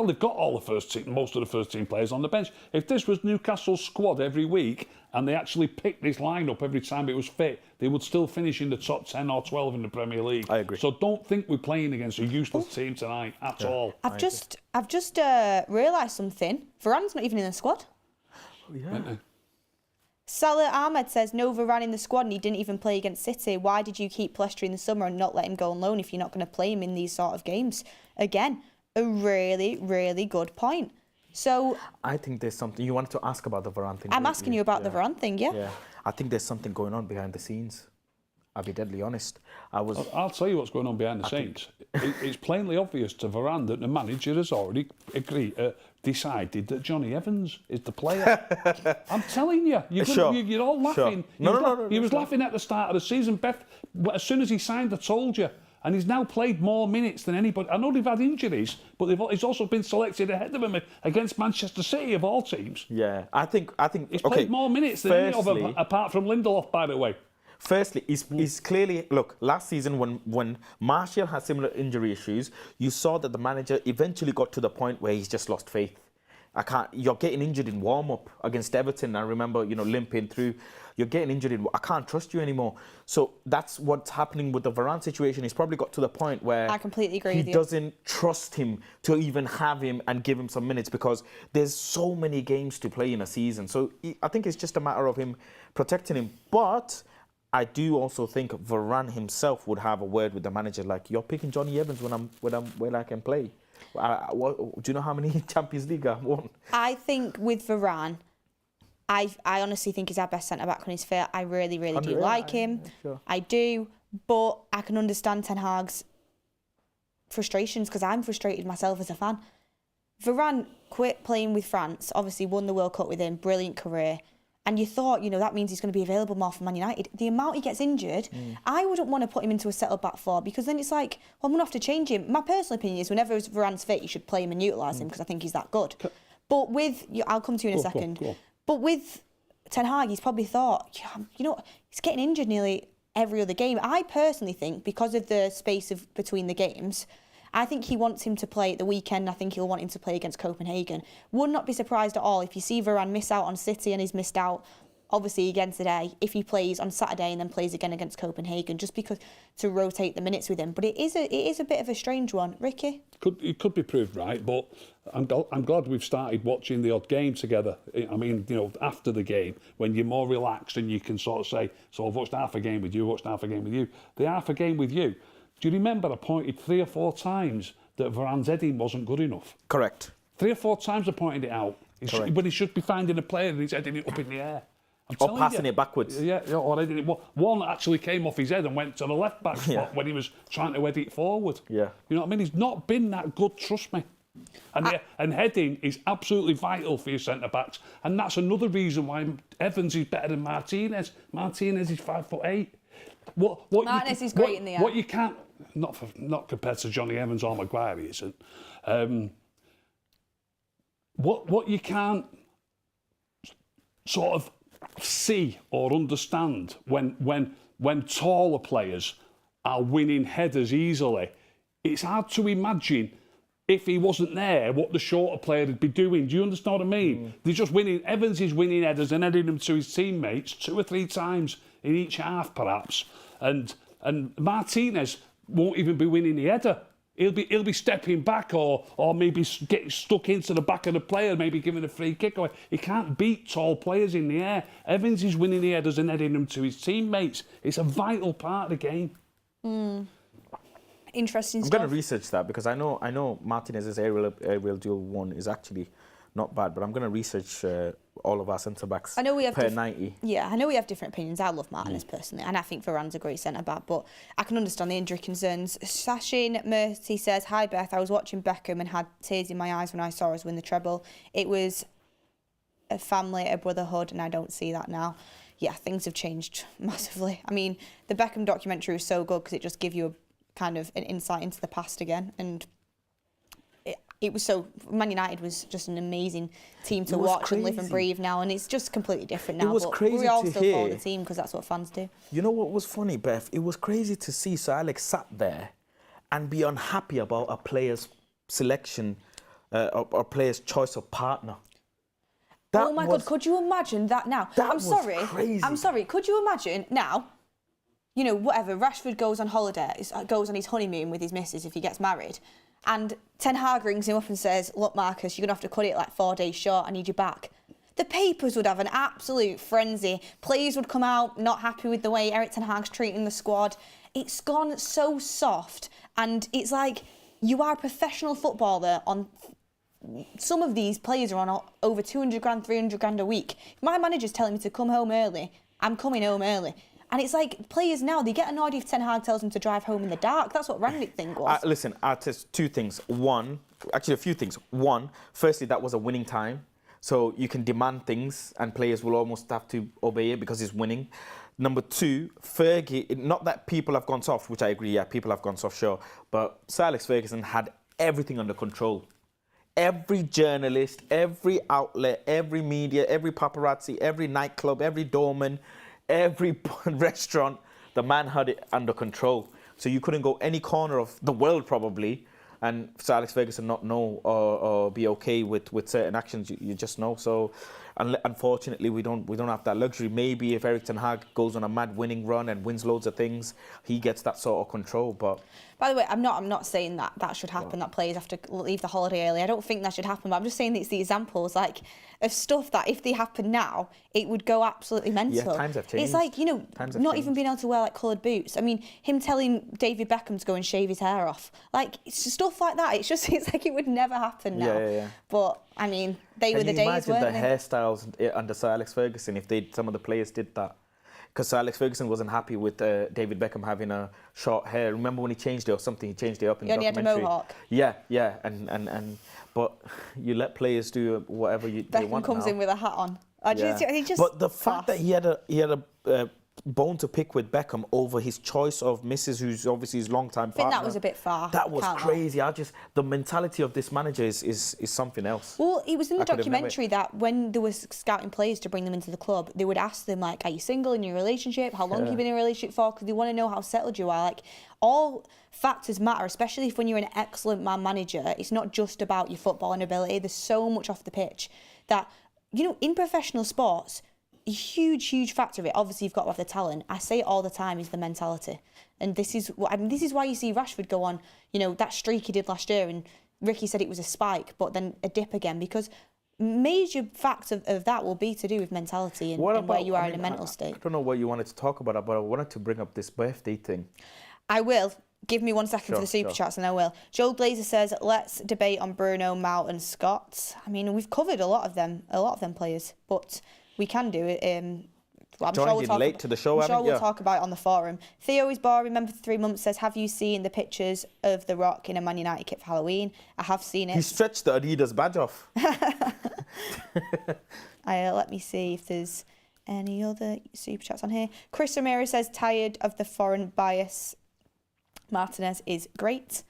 they've got all the first team, most of the first team players on the bench. If this was Newcastle's squad every week and they actually picked this lineup every time it was fit, they would still finish in the top 10 or 12 in the Premier League. I agree. So don't think we're playing against a useless team tonight at all. I've just realised something. Varane's not even in the squad. Oh, yeah. Salah Ahmed says, no Varane in the squad and he didn't even play against City. Why did you keep Plestre in the summer and not let him go on loan if you're not going to play him in these sort of games? Again, a really, really good point. So I think there's something you wanted to ask about the Varane thing. I'm asking you about the Varane thing, Yeah, I think there's something going on behind the scenes. I'll be deadly honest. I'll tell you what's going on behind the scenes. It's plainly obvious to Varane that the manager has already decided that Johnny Evans is the player. I'm telling you, you're all laughing. No. He was laughing at the start of the season. Beth, as soon as he signed, I told you. And he's now played more minutes than anybody. I know they've had injuries, but he's also been selected ahead of him against Manchester City of all teams. Yeah, I think he's played more minutes than any of them, apart from Lindelof, by the way. Firstly, he's clearly, look, last season when Martial had similar injury issues, you saw that the manager eventually got to the point where he's just lost faith. You're getting injured in warm-up against Everton. I remember, limping through. You're getting injured I can't trust you anymore. So that's what's happening with the Varane situation. He's probably got to the point where I completely agree with you. He doesn't trust him to even have him and give him some minutes because there's so many games to play in a season. So I think it's just a matter of him protecting him. But I do also think Varane himself would have a word with the manager, like, you're picking Johnny Evans when I can play. Do you know how many Champions League I've won? I think with Varane, I honestly think he's our best centre-back when he's fit. I really, really do like him. Sure. I do, but I can understand Ten Hag's frustrations because I'm frustrated myself as a fan. Varane quit playing with France, obviously won the World Cup with him, brilliant career. And you thought, that means he's going to be available more for Man United. The amount he gets injured, I wouldn't want to put him into a settled back four because then it's like, well, I'm going to have to change him. My personal opinion is whenever Varane's fit, you should play him and utilise him because I think he's that good. But I'll come to you in a second. Go on. But with Ten Hag, he's probably thought, he's getting injured nearly every other game. I personally think because of the space between the games, I think he wants him to play at the weekend. I think he'll want him to play against Copenhagen. Would not be surprised at all if you see Varane miss out on City and he's missed out, obviously, again today, if he plays on Saturday and then plays again against Copenhagen, just because to rotate the minutes with him. But it is a bit of a strange one. Ricky? It could be proved right, but I'm glad we've started watching the odd game together. I mean, after the game, when you're more relaxed and you can sort of say, so I've watched half a game with you, watched half a game with you. The half a game with you, do you remember I pointed 3 or 4 times that Varane's heading wasn't good enough? Correct. 3 or 4 times I pointed it out. But he should be finding a player and he's heading it up in the air. Or passing it backwards. Yeah, or heading it. One actually came off his head and went to the left back spot when he was trying to head it forward. Yeah. You know what I mean? He's not been that good, trust me. And heading is absolutely vital for your centre-backs. And that's another reason why Evans is better than Martinez. Martinez is 5'8". Martinez is great in the air. What you can't... Not compared to Johnny Evans or Maguire, he isn't. What you can't sort of see or understand when taller players are winning headers easily, it's hard to imagine if he wasn't there what the shorter player would be doing. Do you understand what I mean? They're just winning. Evans is winning headers and heading them to his teammates 2 or 3 times in each half, perhaps. And Martinez won't even be winning the header. He'll be stepping back or maybe getting stuck into the back of the player, maybe giving a free kick away. He can't beat tall players in the air. Evans is winning the headers and heading them to his teammates. It's a vital part of the game. Interesting I'm stuff. going to research that because I know Martinez's aerial duel one is actually not bad, but I'm going to research all of our centre-backs per 90. Yeah, I know we have different opinions. I love Martinez personally, and I think Varane's a great centre-back, but I can understand the injury concerns. Sashin Mercy says, hi Beth, I was watching Beckham and had tears in my eyes when I saw us win the treble. It was a family, a brotherhood, and I don't see that now. Yeah, things have changed massively. I mean, the Beckham documentary was so good because it just gives you a kind of an insight into the past again, and it was so... Man United was just an amazing team to watch and live and breathe now, and it's just completely different now. It was crazy we all to still hear. follow the team because that's what fans do. You know what was funny, Beth? It was crazy to see Sir Alex sat there and be unhappy about a player's selection or player's choice of partner. Oh my God, could you imagine that now? I'm sorry, could you imagine now, whatever, Rashford goes on holiday, goes on his honeymoon with his missus if he gets married, and Ten Hag rings him up and says, look, Marcus, you're going to have to cut it like 4 days short, I need you back. The papers would have an absolute frenzy. Players would come out not happy with the way Erik Ten Hag's treating the squad. It's gone so soft, and it's like you are a professional footballer on... Some of these players are on over 200 grand, 300 grand a week. If my manager's telling me to come home early, I'm coming home early. And it's like players now, they get annoyed if Ten Hag tells them to drive home in the dark. That's what Rangnick thing was. Listen, I'll test 2 things. A few things. One, firstly, that was a winning time. So you can demand things and players will almost have to obey it because it's winning. Number 2, Fergie, not that people have gone soft, which I agree, yeah, people have gone soft, sure. But Sir Alex Ferguson had everything under control. Every journalist, every outlet, every media, every paparazzi, every nightclub, every doorman, every restaurant, the man had it under control. So you couldn't go any corner of the world probably And Sir Alex Ferguson not know or be okay with certain actions, you just know. So, unfortunately, we don't have that luxury. Maybe if Erik Ten Hag goes on a mad winning run and wins loads of things, he gets that sort of control. But by the way, I'm not saying that should happen. That players have to leave the holiday early. I don't think that should happen. But I'm just saying that it's the examples of stuff that if they happen now, it would go absolutely mental. Yeah, times have changed. It's like, not even being able to wear coloured boots. I mean, him telling David Beckham to go and shave his hair off. It's just stuff like that. It's like it would never happen now. Yeah. But I mean, they were the days, weren't imagine they? the hairstyles under Sir Alex Ferguson if some of the players did that? Because Sir Alex Ferguson wasn't happy with David Beckham having a short hair. Remember when he changed it or something? He changed it up in the documentary. He only had a mohawk. Yeah. But you let players do whatever they want. Beckham comes in with a hat on. But the fact that he had a bone to pick with Beckham over his choice of Mrs., who's obviously his long-time partner. I think that was a bit far. That was crazy. The mentality of this manager is something else. Well, it was in the documentary that when there was scouting players to bring them into the club, they would ask them, are you single in your relationship? How long have you been in a relationship for? Because they want to know how settled you are. All factors matter, especially if when you're an excellent man manager, it's not just about your footballing ability. There's so much off the pitch that, in professional sports, a huge factor of it. Obviously, you've got to have the talent. I say it all the time, is the mentality, and this is why you see Rashford go on. That streak he did last year, and Ricky said it was a spike, but then a dip again, because major facts of that will be to do with mentality and where you are in a mental state. I don't know what you wanted to talk about, but I wanted to bring up this birthday thing. I will. Give me 1 second for the super chats and I will. Joel Glazer says, let's debate on Bruno, Mount and Scott. I mean, we've covered a lot of them players, but we can do it. I'm sure we'll talk late to the show, I'm sure we'll talk about it on the forum. Theo is boring. Remember for 3 months says, have you seen the pictures of The Rock in a Man United kit for Halloween? I have seen it. He stretched the Adidas badge off. Let me see if there's any other super chats on here. Chris Ramirez says, tired of the foreign bias. Martinez is great.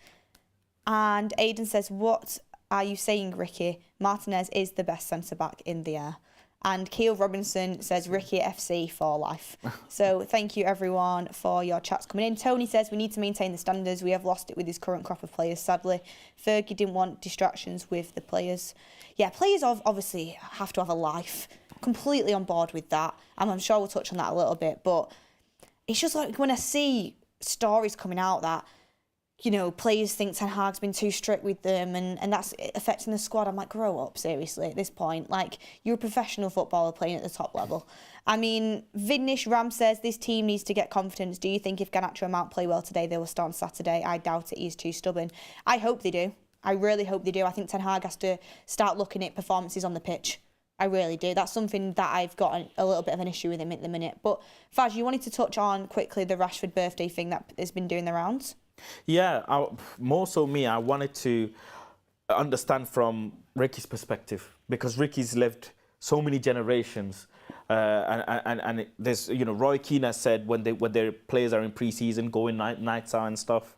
And Aidan says, what are you saying, Ricky? Martinez is the best centre-back in the air. And Keel Robinson says, Ricky FC for life. So thank you, everyone, for your chats coming in. Tony says, we need to maintain the standards. We have lost it with his current crop of players, sadly. Fergie didn't want distractions with the players. Yeah, players obviously have to have a life. Completely on board with that. And I'm sure we'll touch on that a little bit. But it's just like when I see stories coming out that, players think Ten Hag's been too strict with them and that's affecting the squad. I'm like, grow up, seriously, at this point. You're a professional footballer playing at the top level. I mean, Vidnish Ram says, this team needs to get confidence. Do you think if Garnacho and Mount play well today, they will start on Saturday? I doubt it. He's too stubborn. I hope they do. I really hope they do. I think Ten Hag has to start looking at performances on the pitch. I really do. That's something that I've got a little bit of an issue with him at the minute. But Faz, you wanted to touch on quickly the Rashford birthday thing that has been doing the rounds? Yeah, more so me. I wanted to understand from Ricky's perspective, because Ricky's lived so many generations, and there's Roy Keane has said when their players are in pre-season, going nights out and stuff.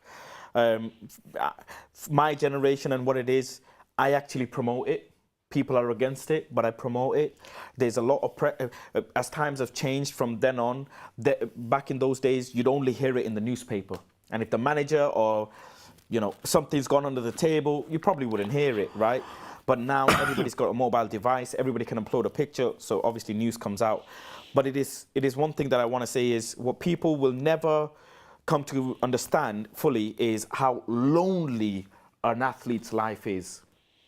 My generation and what it is, I actually promote it. People are against it, but I promote it. There's a lot of as times have changed from then on. Back in those days, you'd only hear it in the newspaper, and if the manager or something's gone under the table, you probably wouldn't hear it, right? But now everybody's got a mobile device. Everybody can upload a picture, so obviously news comes out. But it is one thing that I want to say is what people will never come to understand fully is how lonely an athlete's life is.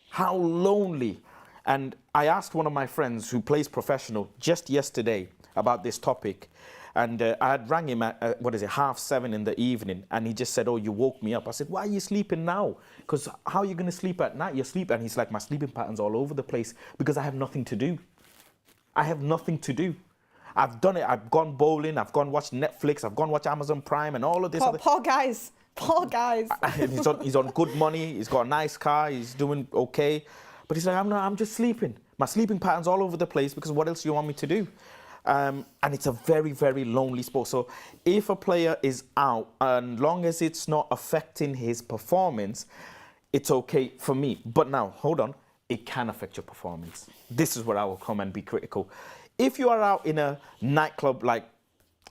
How lonely. And I asked one of my friends who plays professional just yesterday about this topic. And I had rang him at, 7:30 in the evening. And he just said, oh, you woke me up. I said, why are you sleeping now? Because how are you going to sleep at night? You sleep. And he's like, my sleeping pattern's all over the place because I have nothing to do. I have nothing to do. I've done it. I've gone bowling. I've gone watch Netflix. I've gone watch Amazon Prime and all of this. Poor guys. Poor guys. He's on good money. He's got a nice car. He's doing okay. But he's like, I'm just sleeping. My sleeping pattern's all over the place because what else do you want me to do? And it's a very, very lonely sport. So if a player is out, and long as it's not affecting his performance, it's okay for me. But now, hold on, it can affect your performance. This is where I will come and be critical. If you are out in a nightclub like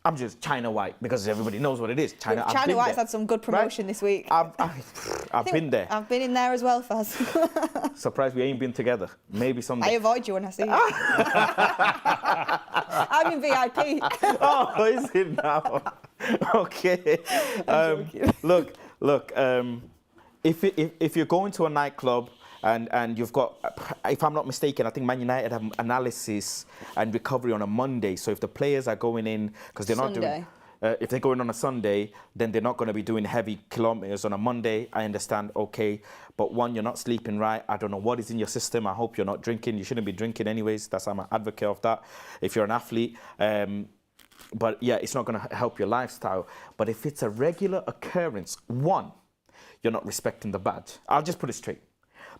I'm just China White because everybody knows what it is. China White's had some good promotion this week. I've been there. I've been in there as well, Faz. Surprised we ain't been together. Maybe someday. I avoid you when I see you. I'm in VIP. Oh, is it now? Okay. Look. If you're going to a nightclub and you've got, if I'm not mistaken, I think Man United have analysis and recovery on a Monday. So if the players are going in, because they're not doing, if they're going on a Sunday, then they're not going to be doing heavy kilometers on a Monday. I understand, okay. But one, you're not sleeping right. I don't know what is in your system. I hope you're not drinking. You shouldn't be drinking anyways. I'm an advocate of that if you're an athlete. But yeah, it's not going to help your lifestyle. But if it's a regular occurrence, one, you're not respecting the badge. I'll just put it straight.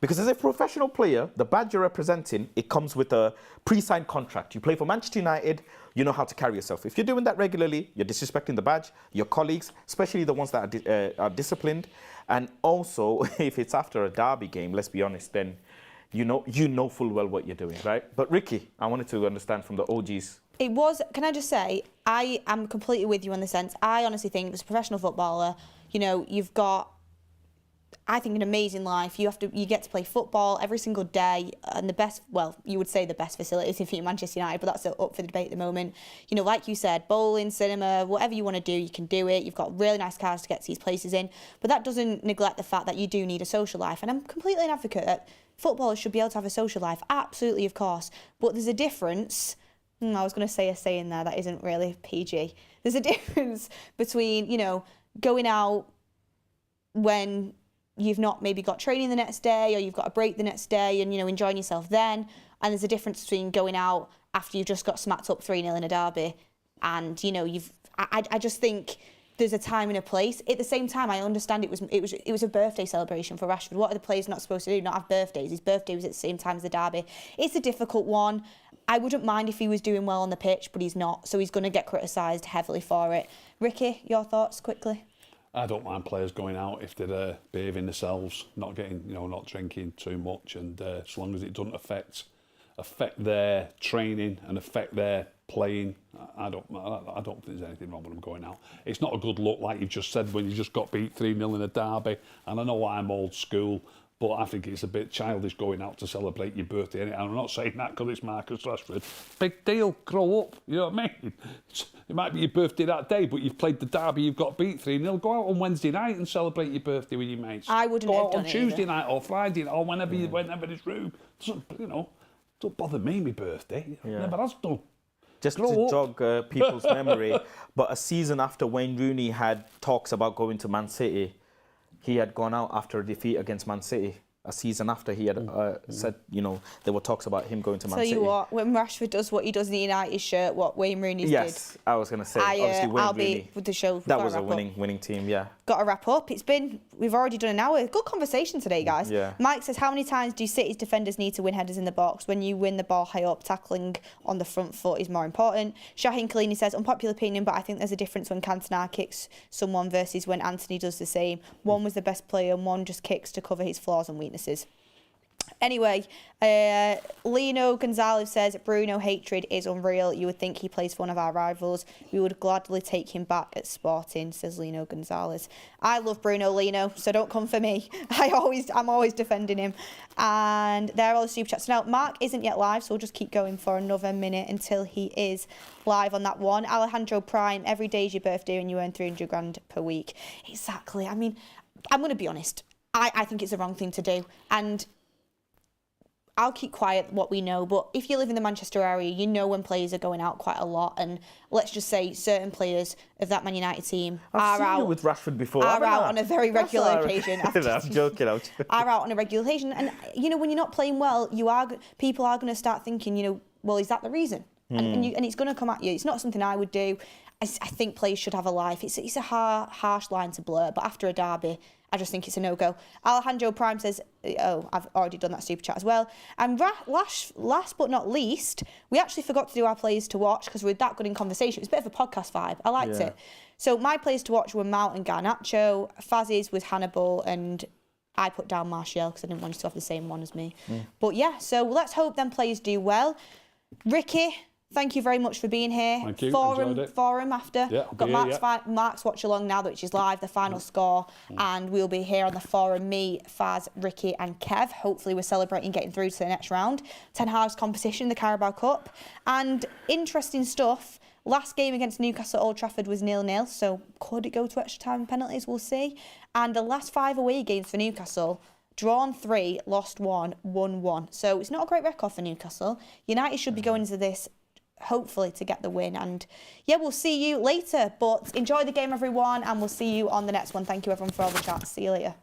Because as a professional player, the badge you're representing, it comes with a pre-signed contract. You play for Manchester United, you know how to carry yourself. If you're doing that regularly, you're disrespecting the badge, your colleagues, especially the ones that are disciplined. And also, if it's after a derby game, let's be honest, then you know full well what you're doing, right? But Ricky, I wanted to understand from the OGs. It was, can I just say, I am completely with you in the sense, I honestly think as a professional footballer, you've got, I think, an amazing life. You get to play football every single day, and the best, well, you would say the best facilities if you're Manchester United, but that's up for the debate at the moment. Like you said, bowling, cinema, whatever you want to do, you can do it. You've got really nice cars to get to these places in, but that doesn't neglect the fact that you do need a social life. And I'm completely an advocate that footballers should be able to have a social life, absolutely, of course. But there's a difference. I was going to say a saying there that isn't really PG. There's a difference between, going out when you've not maybe got training the next day or you've got a break the next day and, enjoying yourself then. And there's a difference between going out after you've just got smacked up 3-0 in a derby and, I just think there's a time and a place. At the same time, I understand it was a birthday celebration for Rashford. What are the players not supposed to do? Not have birthdays. His birthday was at the same time as the derby. It's a difficult one. I wouldn't mind if he was doing well on the pitch, but he's not. So he's going to get criticised heavily for it. Ricky, your thoughts quickly? I don't mind players going out if they're behaving themselves, not getting, not drinking too much, and as long as it doesn't affect their training and affect their playing, I don't think there's anything wrong with them going out. It's not a good look, like you just said, when you just got beat 3-0 in a derby. And I know I'm old school, but I think it's a bit childish going out to celebrate your birthday. And I'm not saying that because it's Marcus Rashford. Big deal, grow up, you know what I mean? It might be your birthday that day, but you've played the derby, you've got beat 3-0. Go out on Wednesday night and celebrate your birthday with your mates. I wouldn't have done it. Go out on Tuesday night or Friday night or whenever it's room. Don't bother me, my birthday. Never has done. Just to jog people's memory, but a season after Wayne Rooney had talks about going to Man City, he had gone out after a defeat against Man City. A season after he had said, there were talks about him going to Man City. Tell you what, when Rashford does what he does in the United shirt, what Wayne Rooney's did. Yes, I was going to say, obviously Wayne I'll Rooney. be with the show. That was a winning team, yeah. Got to wrap up. We've already done an hour. Good conversation today, guys. Yeah. Mike says, how many times do City's defenders need to win headers in the box? When you win the ball high up, tackling on the front foot is more important. Shaheen Kalini says, unpopular opinion, but I think there's a difference when Cantona kicks someone versus when Anthony does the same. One was the best player and one just kicks to cover his flaws and weaknesses. Anyway, Lino Gonzalez says, Bruno hatred is unreal. You would think he plays for one of our rivals. We would gladly take him back at Sporting, says Lino Gonzalez. I love Bruno, Lino, so don't come for me. I'm always defending him. And there are all the super chats. Now, Mark isn't yet live, so we'll just keep going for another minute until he is live on that one. Alejandro Prime, every day is your birthday and you earn 300 grand per week. Exactly. I mean, I'm going to be honest. I think it's the wrong thing to do. And I'll keep quiet what we know, but if you live in the Manchester area, you know when players are going out quite a lot, and let's just say certain players of that Man United team I've seen you with Rashford before. Are out on a very regular occasion. I'm joking. Are out on a regular occasion, and when you're not playing well, people are going to start thinking, well, is that the reason? And it's going to come at you. It's not something I would do. I think players should have a life. It's a harsh line to blur, but after a derby, I just think it's a no-go. Alejandro Prime says, I've already done that super chat as well. And last but not least, we actually forgot to do our players to watch because we were that good in conversation. It was a bit of a podcast vibe. I liked it. So my players to watch were Mount and Garnacho. Faz's was Hannibal, and I put down Martial because I didn't want you to have the same one as me. But yeah, so let's hope them players do well. Ricky, thank you very much for being here. Thank you, Forum, enjoyed it. forum after. Yeah, Got be here, Mark's watch along now, which is live, the final score, and we'll be here on the forum, me, Faz, Ricky and Kev. Hopefully we're celebrating getting through to the next round. Ten Hag's competition, the Carabao Cup, and interesting stuff. Last game against Newcastle at Old Trafford was 0-0, so could it go to extra time and penalties? We'll see. And the last 5 away games for Newcastle, drawn 3, lost 1, won 1. So it's not a great record for Newcastle. United should be going into this hopefully to get the win. And yeah, we'll see you later. But enjoy the game, everyone, and we'll see you on the next one. Thank you, everyone, for all the chats. See you later.